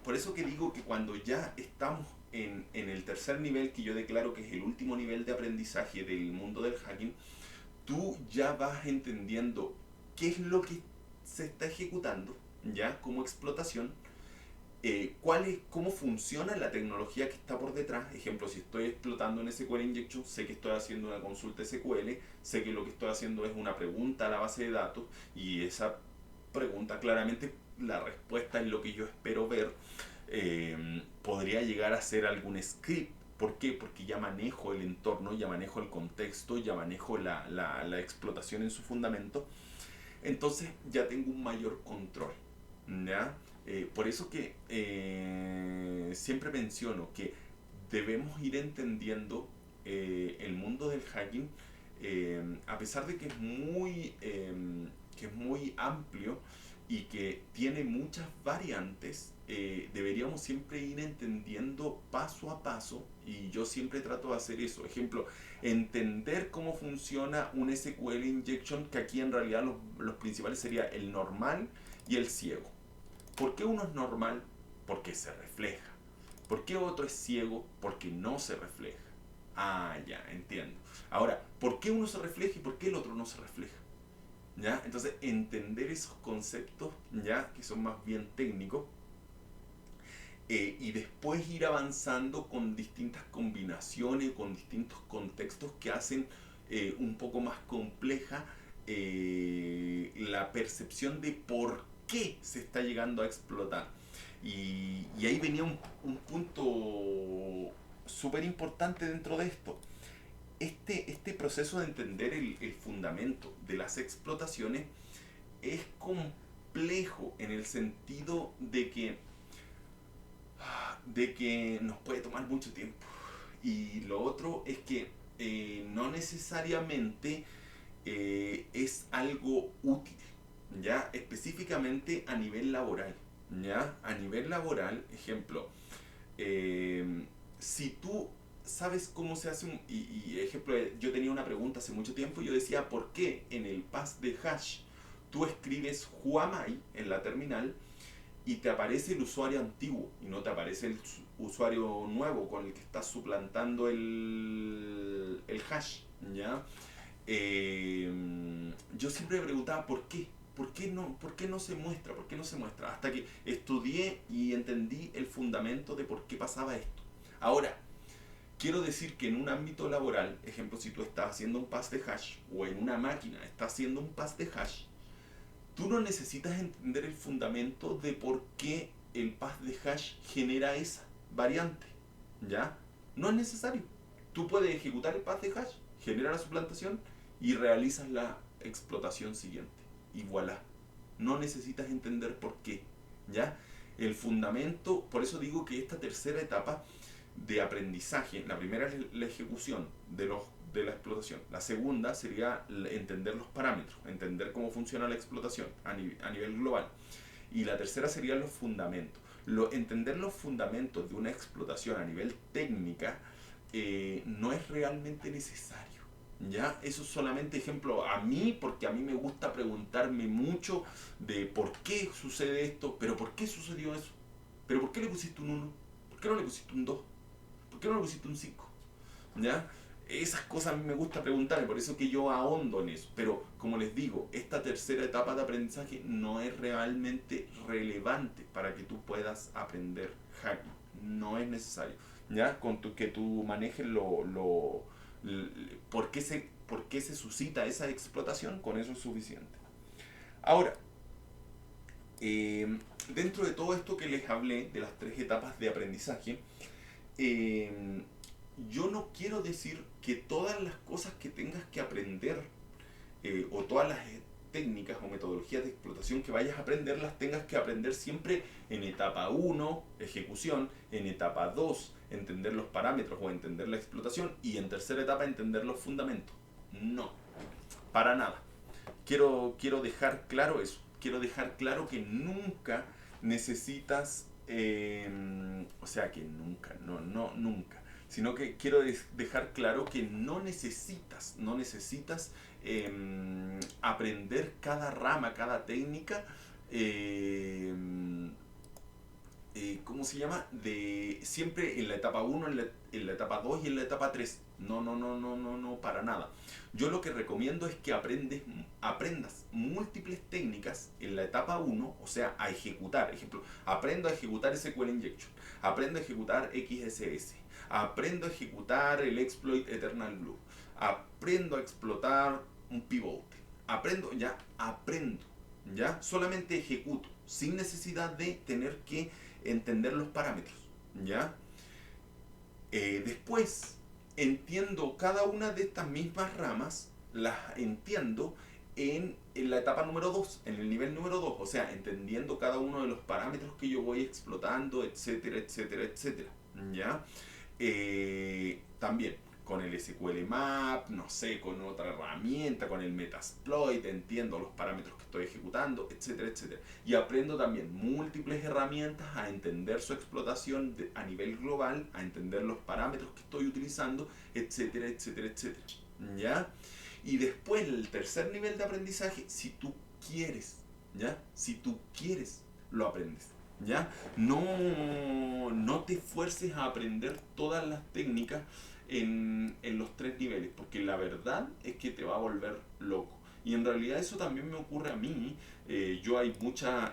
por eso que digo que cuando ya estamos en el tercer nivel, que yo declaro que es el último nivel de aprendizaje del mundo del hacking, tú ya vas entendiendo qué es lo que se está ejecutando, ya como explotación, cómo funciona la tecnología que está por detrás. Ejemplo, si estoy explotando en SQL Injection, sé que estoy haciendo una consulta SQL, sé que lo que estoy haciendo es una pregunta a la base de datos, y esa pregunta claramente la respuesta es lo que yo espero ver. Podría llegar a ser algún script. ¿Por qué? Porque ya manejo el entorno, ya manejo el contexto, ya manejo la explotación en su fundamento. Entonces ya tengo un mayor control, ¿ya? Por eso que siempre menciono que debemos ir entendiendo el mundo del hacking, a pesar de que es muy amplio y que tiene muchas variantes. Deberíamos siempre ir entendiendo paso a paso, y yo siempre trato de hacer eso. Ejemplo, entender cómo funciona un SQL injection, que aquí en realidad los principales sería el normal y el ciego. ¿Por qué uno es normal? Porque se refleja. ¿Por qué otro es ciego? Porque no se refleja. Ah, ya, entiendo. Ahora, ¿por qué uno se refleja y por qué el otro no se refleja? ¿Ya? Entonces, entender esos conceptos, ya, que son más bien técnicos, y después ir avanzando con distintas combinaciones, con distintos contextos que hacen un poco más compleja la percepción de por qué se está llegando a explotar. Y ahí venía un punto súper importante dentro de esto. Este proceso de entender el fundamento de las explotaciones es complejo en el sentido de que nos puede tomar mucho tiempo. Y lo otro es que no necesariamente es algo útil, ¿ya? Específicamente a nivel laboral, ¿ya? A nivel laboral, ejemplo, eh, si tú sabes cómo se hace y ejemplo, yo tenía una pregunta hace mucho tiempo y yo decía, ¿por qué en el pass de hash tú escribes Huamai en la terminal y te aparece el usuario antiguo y no te aparece el usuario nuevo con el que estás suplantando el hash, ¿ya? Yo siempre me preguntaba por qué. ¿Por qué no se muestra? ¿Por qué no se muestra? Hasta que estudié y entendí el fundamento de por qué pasaba esto. Ahora, quiero decir que en un ámbito laboral, ejemplo, si tú estás haciendo un pass de hash o en una máquina estás haciendo un pass de hash, tú no necesitas entender el fundamento de por qué el path de hash genera esa variante, ¿ya? No es necesario. Tú puedes ejecutar el path de hash, genera la suplantación y realizas la explotación siguiente. Y voilà. No necesitas entender por qué, ¿ya? El fundamento, por eso digo que esta tercera etapa de aprendizaje, la primera es la ejecución de la explotación, la segunda sería entender los parámetros, entender cómo funciona la explotación a nivel global, y la tercera serían los fundamentos. Entender los fundamentos de una explotación a nivel técnica no es realmente necesario. ¿Ya? Eso es solamente ejemplo a mí, porque a mí me gusta preguntarme mucho de por qué sucede esto, pero por qué sucedió eso, pero por qué le pusiste un uno, por qué no le pusiste un 2, por qué no le pusiste un 5, ¿ya? Esas cosas a mí me gusta preguntarme, por eso que yo ahondo en eso. Pero como les digo, esta tercera etapa de aprendizaje no es realmente relevante para que tú puedas aprender hacking. No es necesario, ¿ya? Que tú manejes por por qué se suscita esa explotación, con eso es suficiente. Ahora, dentro de todo esto que les hablé, de las 3 etapas de aprendizaje, yo no quiero decir que todas las cosas que tengas que aprender, o todas las técnicas o metodologías de explotación que vayas a aprender, las tengas que aprender siempre en etapa 1, ejecución, en etapa 2, entender los parámetros o entender la explotación, y en tercera etapa, entender los fundamentos. No, para nada. Quiero dejar claro eso. Quiero dejar claro que nunca necesitas, o sea, que nunca, nunca, sino que quiero dejar claro que no necesitas aprender cada rama, cada técnica, ¿cómo se llama? De siempre en la etapa 1, en la etapa 2 y en la etapa 3. No, para nada. Yo lo que recomiendo es que aprendas múltiples técnicas en la etapa 1, o sea, a ejecutar. Ejemplo, aprendo a ejecutar SQL Injection, aprendo a ejecutar XSS, aprendo a ejecutar el exploit Eternal Blue, aprendo a explotar un pivot, aprendo, ya, solamente ejecuto, sin necesidad de tener que entender los parámetros, ya. Después entiendo cada una de estas mismas ramas, las entiendo en la etapa número 2, en el nivel número 2, o sea, entendiendo cada uno de los parámetros que yo voy explotando, etcétera, etcétera, etcétera, ¿ya? También con el SQL Map, no sé, con otra herramienta, con el Metasploit, entiendo los parámetros que estoy ejecutando, etcétera, etcétera. Y aprendo también múltiples herramientas a entender su explotación a nivel global, a entender los parámetros que estoy utilizando, etcétera, etcétera, etcétera. ¿Ya? Y después el tercer nivel de aprendizaje, si tú quieres, ¿ya? Si tú quieres, lo aprendes. ¿Ya? No te fuerces a aprender todas las técnicas en los 3 niveles, porque la verdad es que te va a volver loco. Y en realidad eso también me ocurre a mí. Yo hay muchas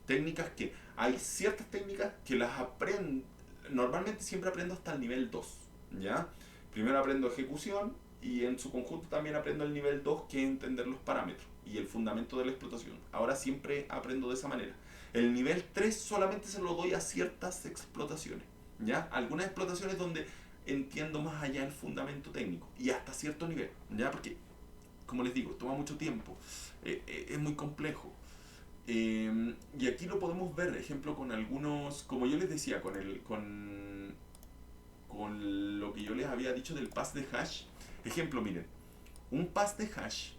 técnicas que, hay ciertas técnicas que las aprendo, normalmente siempre aprendo hasta el nivel 2, ¿ya? Primero aprendo ejecución y en su conjunto también aprendo el nivel 2, que es entender los parámetros y el fundamento de la explotación. Ahora siempre aprendo de esa manera. El nivel 3 solamente se lo doy a ciertas explotaciones, ¿ya? Algunas explotaciones donde entiendo más allá el fundamento técnico y hasta cierto nivel, ¿ya? Porque, como les digo, toma mucho tiempo, es muy complejo. Y aquí lo podemos ver, ejemplo, con algunos, como yo les decía, con lo que yo les había dicho del pass de hash. Ejemplo, miren, un pass de hash,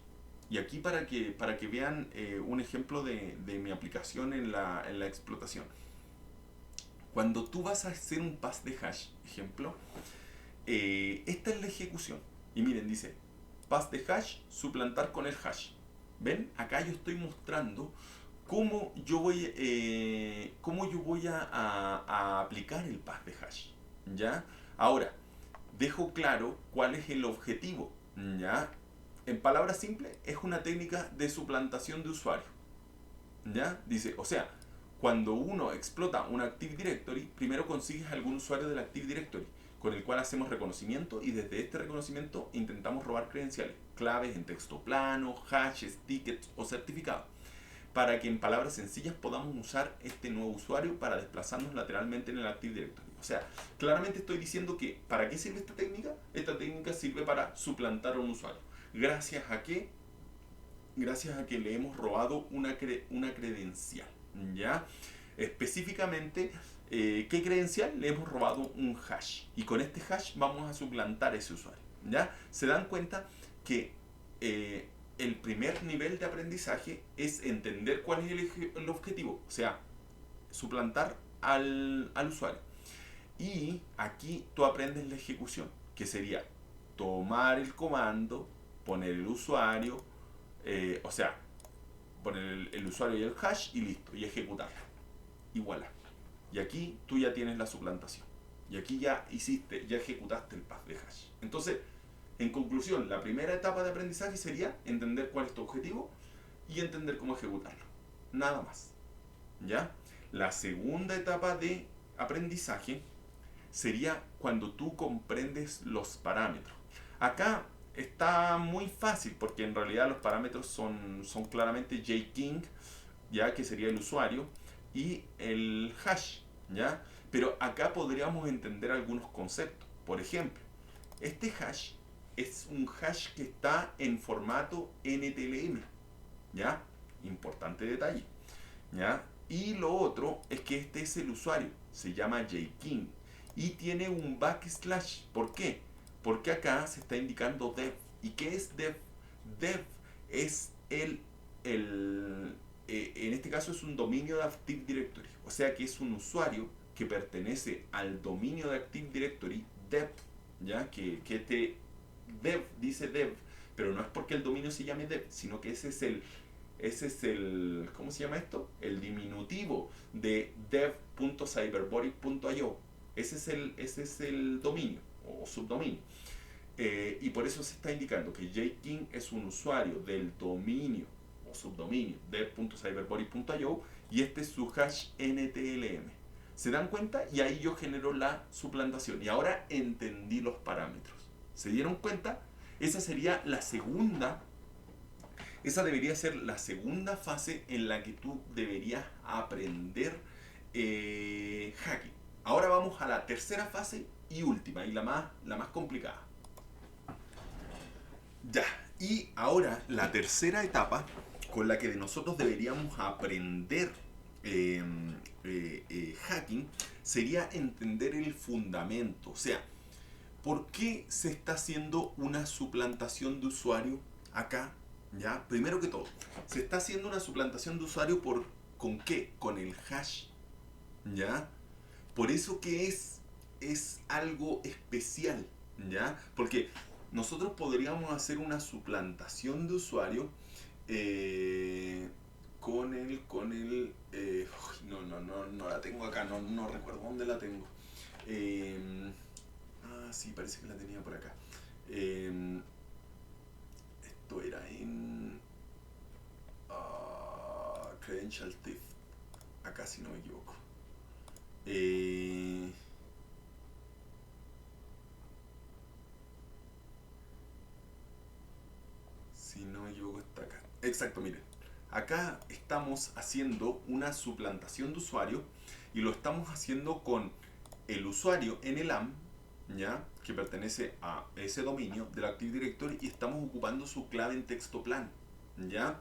y aquí para que vean un ejemplo de mi aplicación en la explotación. Cuando tú vas a hacer un pass de hash, ejemplo, esta es la ejecución. Y miren, dice, pass de hash, suplantar con el hash. ¿Ven? Acá yo estoy mostrando cómo yo voy a aplicar el pass de hash, ¿ya? Ahora, dejo claro cuál es el objetivo, ¿ya? En palabras simples, es una técnica de suplantación de usuario, ¿ya? Dice, o sea, cuando uno explota un Active Directory, primero consigues algún usuario del Active Directory, con el cual hacemos reconocimiento, y desde este reconocimiento intentamos robar credenciales, claves en texto plano, hashes, tickets o certificados, para que en palabras sencillas podamos usar este nuevo usuario para desplazarnos lateralmente en el Active Directory. O sea, claramente estoy diciendo que ¿para qué sirve esta técnica? Esta técnica sirve para suplantar a un usuario. ¿Gracias a qué? Gracias a que le hemos robado una credencial, ¿ya? Específicamente, ¿qué credencial? Le hemos robado un hash. Y con este hash vamos a suplantar a ese usuario, ¿ya? Se dan cuenta que el primer nivel de aprendizaje es entender cuál es el objetivo, o sea, suplantar al usuario. Y aquí tú aprendes la ejecución, que sería tomar el comando, poner el usuario, o sea, poner el usuario y el hash y listo, y ejecutarlo. Y voilà. Y aquí tú ya tienes la suplantación. Y aquí ya ejecutaste el path de hash. Entonces, en conclusión, la primera etapa de aprendizaje sería entender cuál es tu objetivo y entender cómo ejecutarlo. Nada más. ¿Ya? La segunda etapa de aprendizaje sería cuando tú comprendes los parámetros. Acá está muy fácil porque en realidad los parámetros son claramente JKing, ya que sería el usuario, y el hash, ¿ya? Pero acá podríamos entender algunos conceptos. Por ejemplo, este hash es un hash que está en formato NTLM, ¿ya? Importante detalle, ¿ya? Y lo otro es que este es el usuario, se llama JKing y tiene un backslash. ¿Por qué? Porque acá se está indicando dev. ¿Y qué es dev? Dev es en este caso es un dominio de Active Directory, o sea que es un usuario que pertenece al dominio de Active Directory dev, ¿ya? Que este dev dice dev, pero no es porque el dominio se llame dev, sino que ese es el, ¿cómo se llama esto? El diminutivo de dev.cyberbody.io. Ese es el dominio o subdominio. Y por eso se está indicando que JKing es un usuario del dominio o subdominio dev.cyberbody.io y este es su hash NTLM. ¿Se dan cuenta? Y ahí yo genero la suplantación. Y ahora entendí los parámetros. ¿Se dieron cuenta? Esa sería la segunda. Esa debería ser la segunda fase en la que tú deberías aprender hacking. Ahora vamos a la tercera fase y última, y la más complicada. Ya, y ahora la tercera etapa con la que nosotros deberíamos aprender hacking sería entender el fundamento. O sea, ¿por qué se está haciendo una suplantación de usuario acá? ¿Ya? Primero que todo, se está haciendo una suplantación de usuario ¿con qué? Con el hash. ¿Ya? Por eso que es algo especial. ¿Ya? Porque nosotros podríamos hacer una suplantación de usuario no la tengo acá, no recuerdo dónde la tengo. Sí, parece que la tenía por acá. Esto era en Credential Thief, acá si no me equivoco. Si no me equivoco está acá. Exacto, miren. Acá estamos haciendo una suplantación de usuario y lo estamos haciendo con el usuario NLAM, ¿ya? Que pertenece a ese dominio del Active Directory y estamos ocupando su clave en texto plano, ¿ya?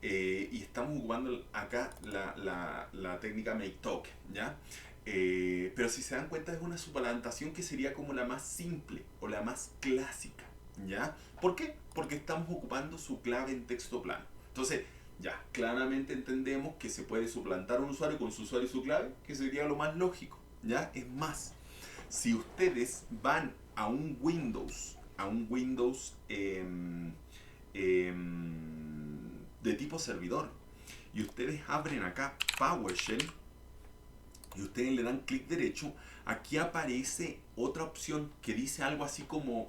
Y estamos ocupando acá la técnica make token, ¿ya? Pero si se dan cuenta es una suplantación que sería como la más simple o la más clásica, ¿ya? ¿Por qué? Porque estamos ocupando su clave en texto plano. Entonces, ya, claramente entendemos que se puede suplantar un usuario con su usuario y su clave, que sería lo más lógico, ¿ya? Es más, si ustedes van a un Windows de tipo servidor, y ustedes abren acá PowerShell, y ustedes le dan clic derecho, aquí aparece otra opción que dice algo así como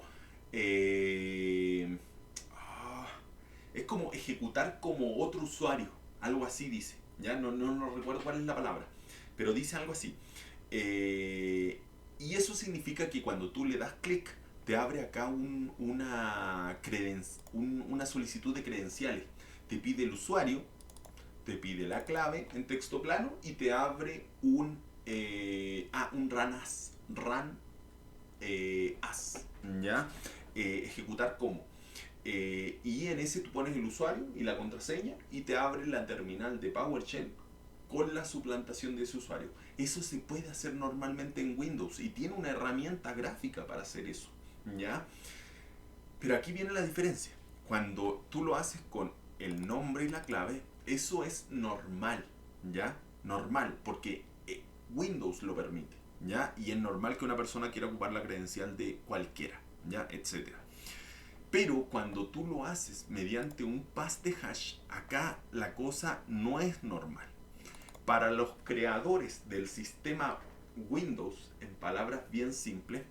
es como ejecutar como otro usuario, algo así dice, ya no recuerdo cuál es la palabra, pero dice algo así. Y eso significa que cuando tú le das clic te abre acá una solicitud de credenciales, te pide el usuario, te pide la clave en texto plano y te abre un run as, ¿ya? Ejecutar como. Y en ese tú pones el usuario y la contraseña y te abre la terminal de PowerShell con la suplantación de ese usuario. Eso se puede hacer normalmente en Windows y tiene una herramienta gráfica para hacer eso, ¿ya? Pero aquí viene la diferencia. Cuando tú lo haces con el nombre y la clave, eso es normal, ¿ya? Normal, porque Windows lo permite, ¿ya? Y es normal que una persona quiera ocupar la credencial de cualquiera, ¿ya? Etcétera. Pero cuando tú lo haces mediante un pass de hash, acá la cosa no es normal. Para los creadores del sistema Windows, en palabras bien simples,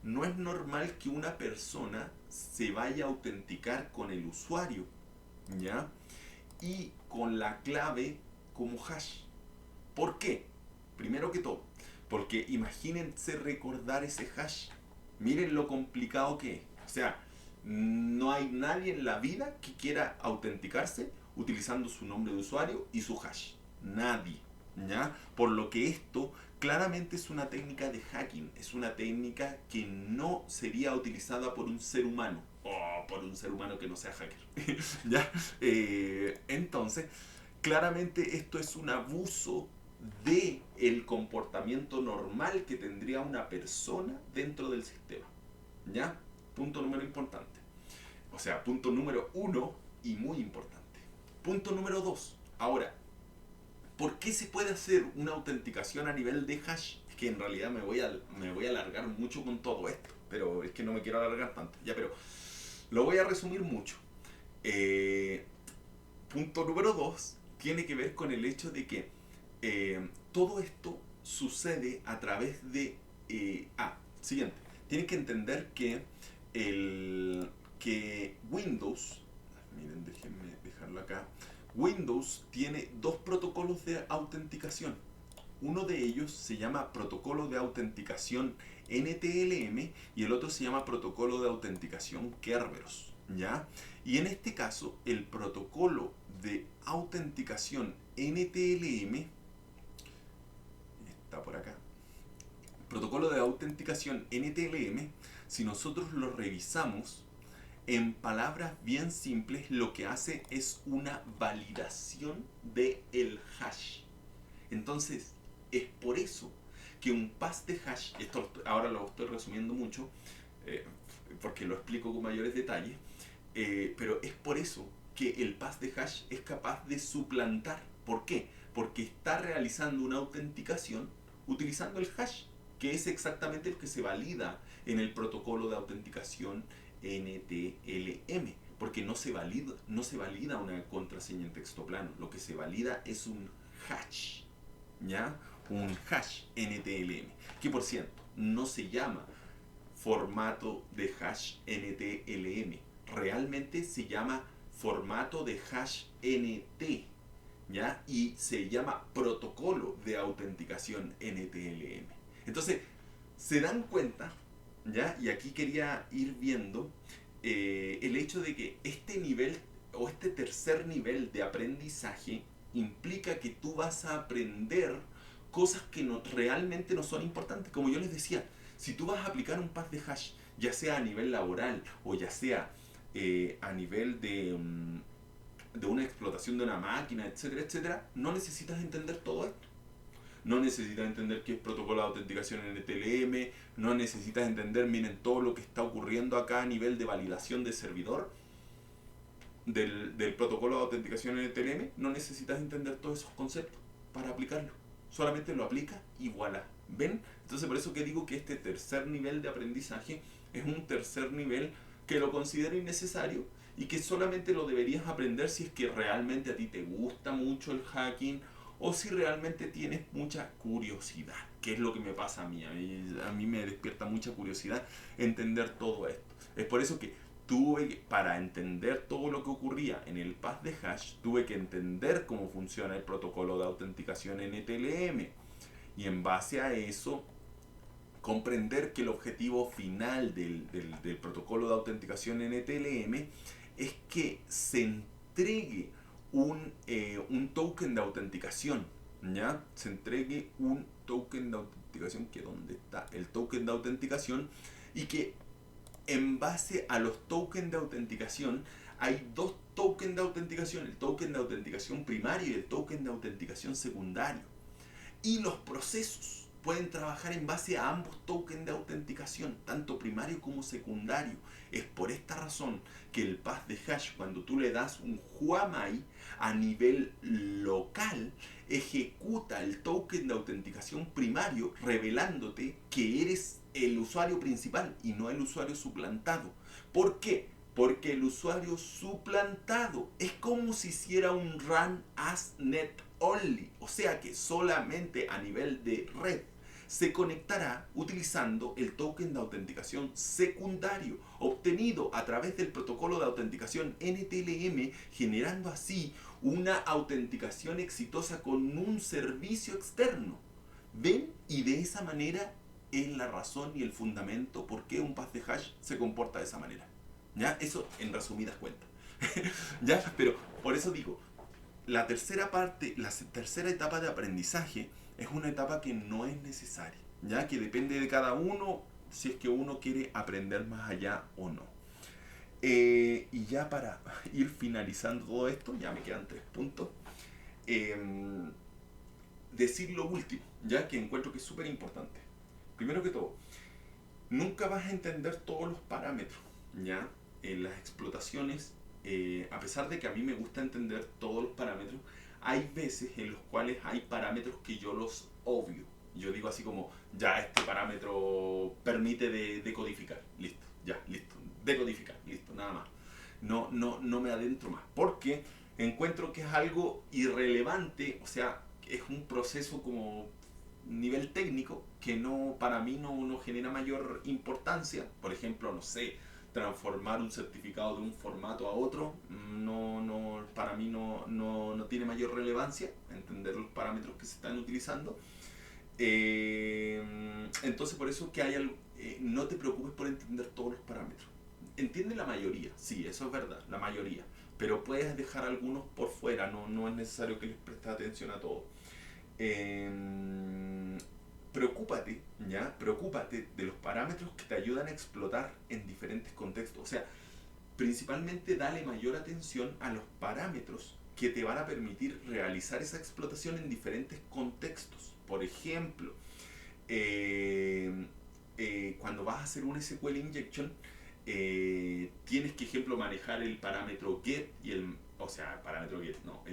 no es normal que una persona se vaya a autenticar con el usuario, ¿ya? Y con la clave como hash. ¿Por qué? Primero que todo, porque imagínense recordar ese hash. Miren lo complicado que es. O sea, no hay nadie en la vida que quiera autenticarse utilizando su nombre de usuario y su hash. Nadie. ¿Ya? Por lo que esto claramente es una técnica de hacking. Es una técnica que no sería utilizada por un ser humano. O por un ser humano que no sea hacker. ¿Ya? Entonces, claramente esto es un abuso de el comportamiento normal que tendría una persona dentro del sistema. ¿Ya? Punto número importante. O sea, punto número 1 y muy importante. Punto número 2. Ahora, ¿por qué se puede hacer una autenticación a nivel de hash? Es que en realidad me voy a alargar mucho con todo esto, pero es que no me quiero alargar tanto. Ya, pero lo voy a resumir mucho. Punto número 2 tiene que ver con el hecho de que todo esto sucede a través de... siguiente. Tienen que entender que que Windows, miren, déjenme dejarlo acá, Windows tiene dos protocolos de autenticación. Uno de ellos se llama protocolo de autenticación NTLM y el otro se llama protocolo de autenticación Kerberos, ¿ya? Y en este caso, el protocolo de autenticación NTLM está por acá. Protocolo de autenticación NTLM, si nosotros lo revisamos, en palabras bien simples, lo que hace es una validación del hash. Entonces, es por eso que un pass de hash, esto ahora lo estoy resumiendo mucho, porque lo explico con mayores detalles, pero es por eso que el pass de hash es capaz de suplantar. ¿Por qué? Porque está realizando una autenticación utilizando el hash, que es exactamente el que se valida en el protocolo de autenticación NTLM, porque no se valida una contraseña en texto plano, lo que se valida es un hash, ¿ya? Un hash NTLM, que por cierto no se llama formato de hash NTLM, realmente se llama formato de hash NT, ¿ya? Y se llama protocolo de autenticación NTLM. Entonces, se dan cuenta, ¿ya? Y aquí quería ir viendo el hecho de que este nivel o este tercer nivel de aprendizaje implica que tú vas a aprender cosas que realmente no son importantes. Como yo les decía, si tú vas a aplicar un pass de hash, ya sea a nivel laboral o ya sea a nivel de una explotación de una máquina, etcétera, etcétera, no necesitas entender todo esto. No necesitas entender qué es protocolo de autenticación en NTLM, no necesitas entender, miren, todo lo que está ocurriendo acá a nivel de validación de servidor del protocolo de autenticación en NTLM, no necesitas entender todos esos conceptos para aplicarlo. Solamente lo aplicas y voilà. ¿Ven? Entonces por eso que digo que este tercer nivel de aprendizaje es un tercer nivel que lo considero innecesario y que solamente lo deberías aprender si es que realmente a ti te gusta mucho el hacking o si realmente tienes mucha curiosidad, que es lo que me pasa a mí. A mí me despierta mucha curiosidad entender todo esto. Es por eso que para entender todo lo que ocurría en el pass de hash, tuve que entender cómo funciona el protocolo de autenticación NTLM. Y en base a eso, comprender que el objetivo final del protocolo de autenticación NTLM es que se entregue un token de autenticación, ¿ya? Se entregue un token de autenticación, que ¿dónde está? El token de autenticación, y que en base a los tokens de autenticación hay dos tokens de autenticación, el token de autenticación primario y el token de autenticación secundario. Y los procesos pueden trabajar en base a ambos tokens de autenticación, tanto primario como secundario. Es por esta razón que el pass de hash, cuando tú le das un Huamai a nivel local, ejecuta el token de autenticación primario revelándote que eres el usuario principal y no el usuario suplantado. ¿Por qué? Porque el usuario suplantado es como si hiciera un run as net only, o sea que solamente a nivel de red se conectará utilizando el token de autenticación secundario obtenido a través del protocolo de autenticación NTLM, generando así una autenticación exitosa con un servicio externo. ¿Ven? Y de esa manera es la razón y el fundamento por qué un path de hash se comporta de esa manera. ¿Ya? Eso en resumidas cuentas. ¿Ya? Pero por eso digo, la tercera parte, la tercera etapa de aprendizaje es una etapa que no es necesaria, ya que depende de cada uno si es que uno quiere aprender más allá o no. Y ya para ir finalizando todo esto, ya me quedan 3 puntos. Decir lo último, ya que encuentro que es súper importante. Primero que todo, nunca vas a entender todos los parámetros, ya en las explotaciones. A pesar de que a mí me gusta entender todos los parámetros, hay veces en los cuales hay parámetros que yo los obvio. Yo digo así como, ya este parámetro permite decodificar, listo, ya, listo, decodificar, listo, nada más. No me adentro más, porque encuentro que es algo irrelevante, o sea, es un proceso como nivel técnico que no, para mí no genera mayor importancia. Por ejemplo, no sé, transformar un certificado de un formato a otro, para mí no tiene mayor relevancia entender los parámetros que se están utilizando. Entonces por eso que no te preocupes por entender todos los parámetros. Entiende la mayoría, sí, eso es verdad, la mayoría, pero puedes dejar algunos por fuera, no es necesario que les prestes atención a todo. Preocúpate de los parámetros que te ayudan a explotar en diferentes contextos. O sea, principalmente dale mayor atención a los parámetros que te van a permitir realizar esa explotación en diferentes contextos. Por ejemplo, cuando vas a hacer un SQL injection, tienes que, ejemplo, manejar el parámetro get y el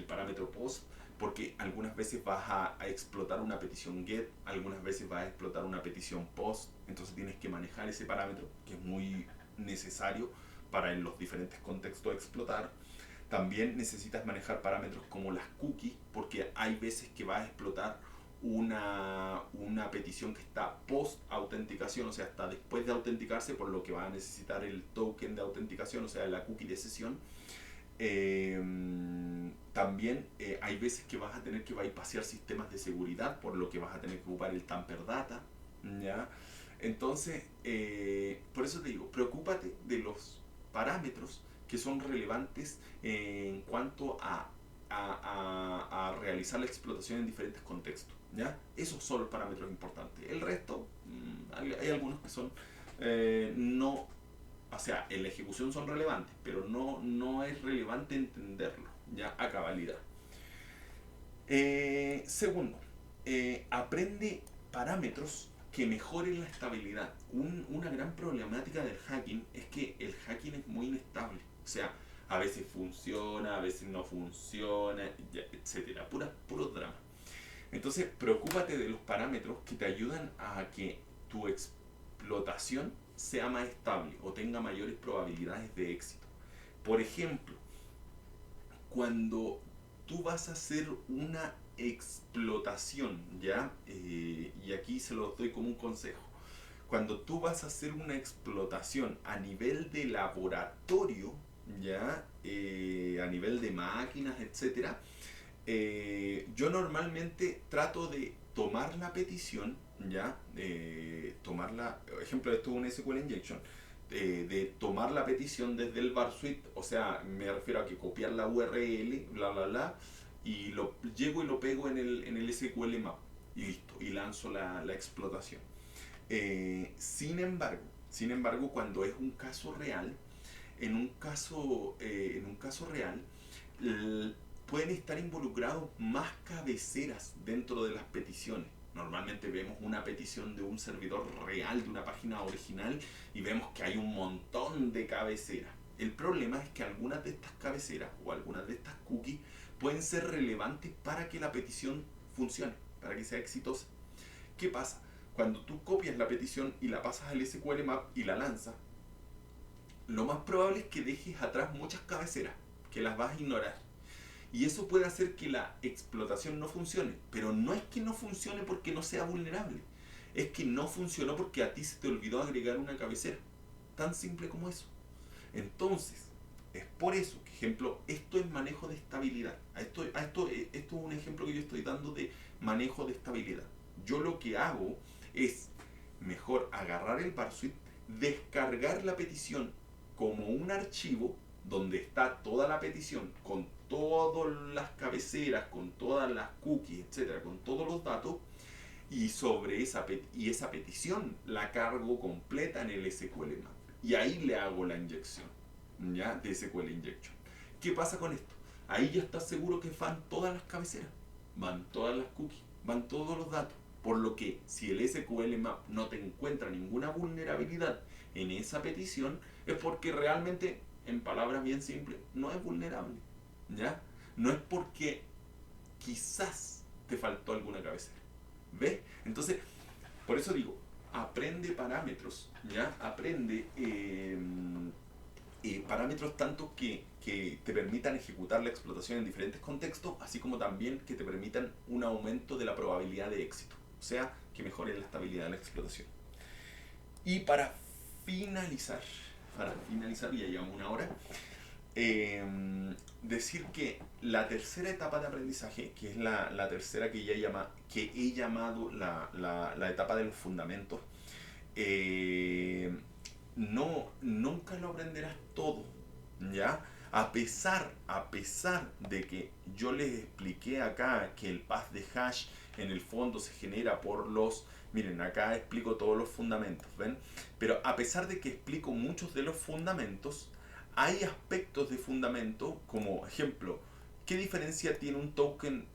parámetro post, porque algunas veces vas a explotar una petición get, algunas veces vas a explotar una petición post, entonces tienes que manejar ese parámetro, que es muy necesario para en los diferentes contextos explotar. También necesitas manejar parámetros como las cookies, porque hay veces que vas a explotar una petición que está post autenticación, o sea, está después de autenticarse, por lo que va a necesitar el token de autenticación, o sea, la cookie de sesión. También hay veces que vas a tener que bypassear sistemas de seguridad, por lo que vas a tener que ocupar el tamper data, ¿ya? Entonces, por eso te digo, preocúpate de los parámetros que son relevantes en cuanto a realizar la explotación en diferentes contextos, ¿ya? Esos son los parámetros importantes. El resto, hay algunos que son no, o sea, en la ejecución son relevantes, pero no es relevante entenderlo, ya, a cabalidad. Segundo, aprende parámetros que mejoren la estabilidad. Una gran problemática del hacking es que el hacking es muy inestable. O sea, a veces funciona, a veces no funciona, etcétera. Puros dramas. Entonces, preocúpate de los parámetros que te ayudan a que tu explotación sea más estable o tenga mayores probabilidades de éxito. Por ejemplo, cuando tú vas a hacer una explotación, ¿ya? Y aquí se los doy como un consejo. Cuando tú vas a hacer una explotación a nivel de laboratorio, ¿ya? A nivel de máquinas, etcétera, yo normalmente trato de tomar la petición, ¿ya? Ejemplo, esto es un SQL injection, de tomar la petición desde el bar suite, o sea, me refiero a que copiar la URL, y llego y lo pego en el SQL map, y listo, y lanzo la explotación. Sin embargo, cuando es un caso real, en un caso real, pueden estar involucrados más cabeceras dentro de las peticiones. Normalmente vemos una petición de un servidor real, de una página original, y vemos que hay un montón de cabeceras. El problema es que algunas de estas cabeceras o algunas de estas cookies pueden ser relevantes para que la petición funcione, para que sea exitosa. ¿Qué pasa? Cuando tú copias la petición y la pasas al SQL Map y la lanzas, lo más probable es que dejes atrás muchas cabeceras, que las vas a ignorar. Y eso puede hacer que la explotación no funcione. Pero no es que no funcione porque no sea vulnerable. Es que no funcionó porque a ti se te olvidó agregar una cabecera. Tan simple como eso. Entonces, es por eso que, ejemplo, esto es manejo de estabilidad. Esto es un ejemplo que yo estoy dando de manejo de estabilidad. Yo lo que hago es mejor agarrar el Barsuite, descargar la petición como un archivo donde está toda la petición, con todas las cabeceras, con todas las cookies, etcétera, con todos los datos, y sobre esa petición la cargo completa en el SQL Map. Y ahí le hago la inyección, ¿ya? De SQL Injection. ¿Qué pasa con esto? Ahí ya estás seguro que van todas las cabeceras, van todas las cookies, van todos los datos. Por lo que si el SQL Map no te encuentra ninguna vulnerabilidad en esa petición, es porque realmente, en palabras bien simples, no es vulnerable, ¿ya? No es porque quizás te faltó alguna cabecera. ¿Ves? Entonces, por eso digo, aprende parámetros, ¿ya? Aprende parámetros tanto que te permitan ejecutar la explotación en diferentes contextos, así como también que te permitan un aumento de la probabilidad de éxito, o sea, que mejoren la estabilidad de la explotación. Y finalizar, para finalizar, ya llevamos una hora, decir que la tercera etapa de aprendizaje, que es la tercera que he llamado la etapa de los fundamentos, nunca lo aprenderás todo, ¿ya? A pesar de que yo les expliqué acá que el path de hash en el fondo se genera por los... Miren, acá explico todos los fundamentos, ¿ven? Pero a pesar de que explico muchos de los fundamentos, hay aspectos de fundamento, como ejemplo, ¿qué diferencia tiene un token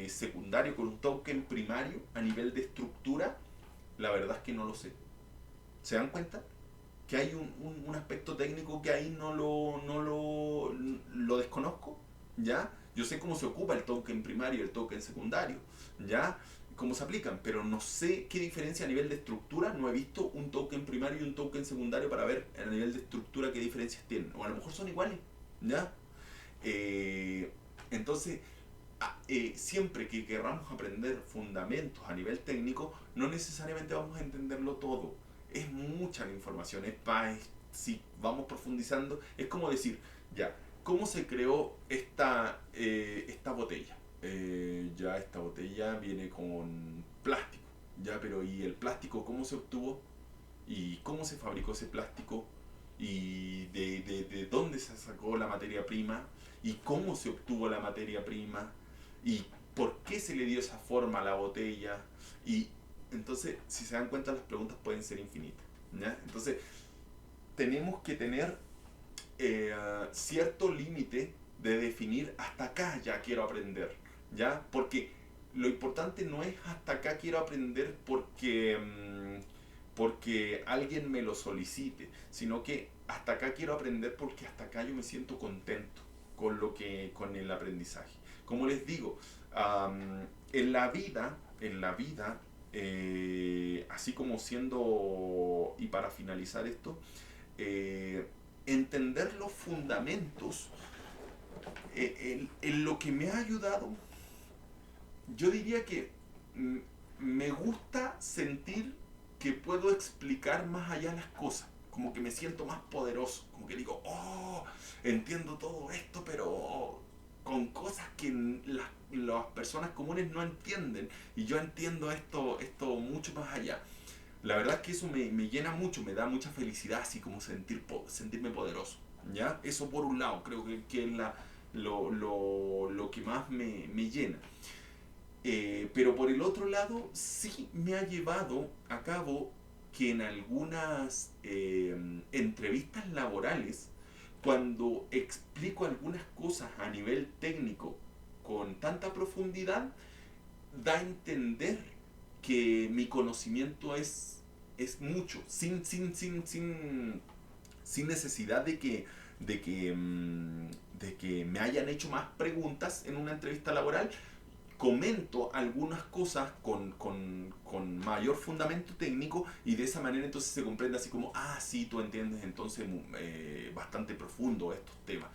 secundario con un token primario a nivel de estructura? La verdad es que no lo sé. ¿Se dan cuenta? Que hay un aspecto técnico que ahí no lo desconozco, ¿ya? Yo sé cómo se ocupa el token primario y el token secundario, ¿ya? Cómo se aplican, pero no sé qué diferencia a nivel de estructura. No he visto un token primario y un token secundario para ver a nivel de estructura qué diferencias tienen. O a lo mejor son iguales, ¿ya? Entonces, siempre que querramos aprender fundamentos a nivel técnico, no necesariamente vamos a entenderlo todo. Es mucha la información, si vamos profundizando, es como decir, ya, ¿cómo se creó esta botella? Ya esta botella viene con plástico, ya, pero ¿y el plástico cómo se obtuvo? ¿Y cómo se fabricó ese plástico? ¿Y de dónde se sacó la materia prima? ¿Y cómo se obtuvo la materia prima? ¿Y por qué se le dio esa forma a la botella? Y entonces, si se dan cuenta, las preguntas pueden ser infinitas, ¿ya? Entonces, tenemos que tener cierto límite de definir hasta acá ya quiero aprender, ¿ya? Porque lo importante no es hasta acá quiero aprender porque alguien me lo solicite, sino que hasta acá quiero aprender porque hasta acá yo me siento contento con el aprendizaje. Como les digo, en la vida, así como siendo, y para finalizar esto, entender los fundamentos, en lo que me ha ayudado, yo diría que me gusta sentir que puedo explicar más allá las cosas, como que me siento más poderoso, como que digo, oh, entiendo todo esto, pero con cosas que las personas comunes no entienden, y yo entiendo esto mucho más allá. La verdad es que eso me llena mucho, me da mucha felicidad, así como sentirme poderoso, ¿ya? Eso por un lado, creo que es lo que más me llena. Pero por el otro lado, sí me ha llevado a cabo que en algunas entrevistas laborales, cuando explico algunas cosas a nivel técnico con tanta profundidad, da a entender que mi conocimiento es mucho, sin necesidad de que me hayan hecho más preguntas en una entrevista laboral. Comento algunas cosas con mayor fundamento técnico, y de esa manera entonces se comprende así como, sí, tú entiendes entonces bastante profundo estos temas,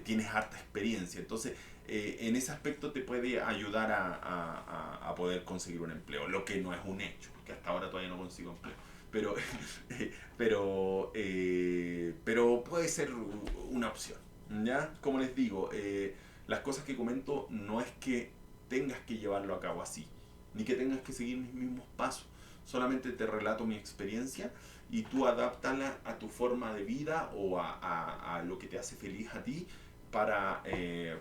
tienes harta experiencia, entonces en ese aspecto te puede ayudar a poder conseguir un empleo, lo que no es un hecho, porque hasta ahora todavía no consigo empleo. Pero, pero puede ser una opción, ¿ya? Como les digo, las cosas que comento no es que tengas que llevarlo a cabo así, ni que tengas que seguir mis mismos pasos, solamente te relato mi experiencia y tú adáptala a tu forma de vida o a lo que te hace feliz a ti para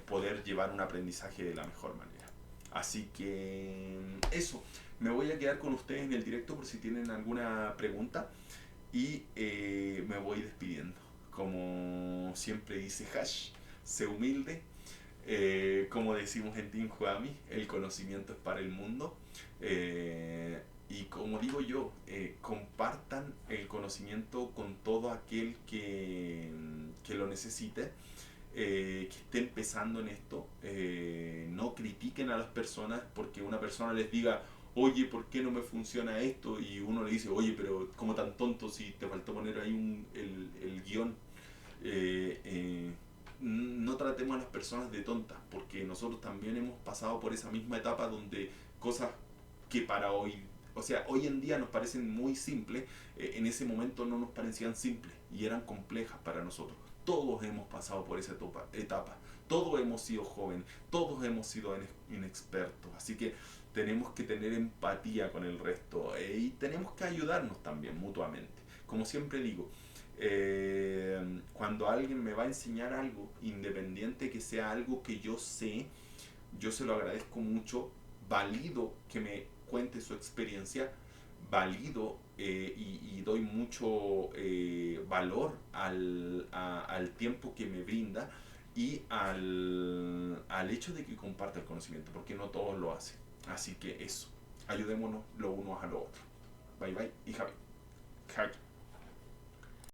poder llevar un aprendizaje de la mejor manera. Así que eso, me voy a quedar con ustedes en el directo por si tienen alguna pregunta y me voy despidiendo. Como siempre dice Hash, sé humilde. Como decimos en Team Juami, el conocimiento es para el mundo. Y como digo yo, compartan el conocimiento con todo aquel que lo necesite, que esté empezando en esto. No critiquen a las personas porque una persona les diga, oye, ¿por qué no me funciona esto? Y uno le dice, oye, pero como tan tonto si te faltó poner ahí el guión. Eh, eh, no tratemos a las personas de tontas, porque nosotros también hemos pasado por esa misma etapa donde cosas que para hoy, o sea, hoy en día nos parecen muy simples, en ese momento no nos parecían simples y eran complejas para nosotros. Todos hemos pasado por esa etapa, todos hemos sido jóvenes, todos hemos sido inexpertos, así que tenemos que tener empatía con el resto y tenemos que ayudarnos también mutuamente. Como siempre digo, cuando alguien me va a enseñar algo, independiente que sea algo que yo sé, yo se lo agradezco mucho, valido que me cuente su experiencia, valido y doy mucho valor al tiempo que me brinda y al hecho de que comparta el conocimiento, porque no todos lo hacen. Así que eso, ayudémonos los unos a los otros. Bye bye y Javi. Javi.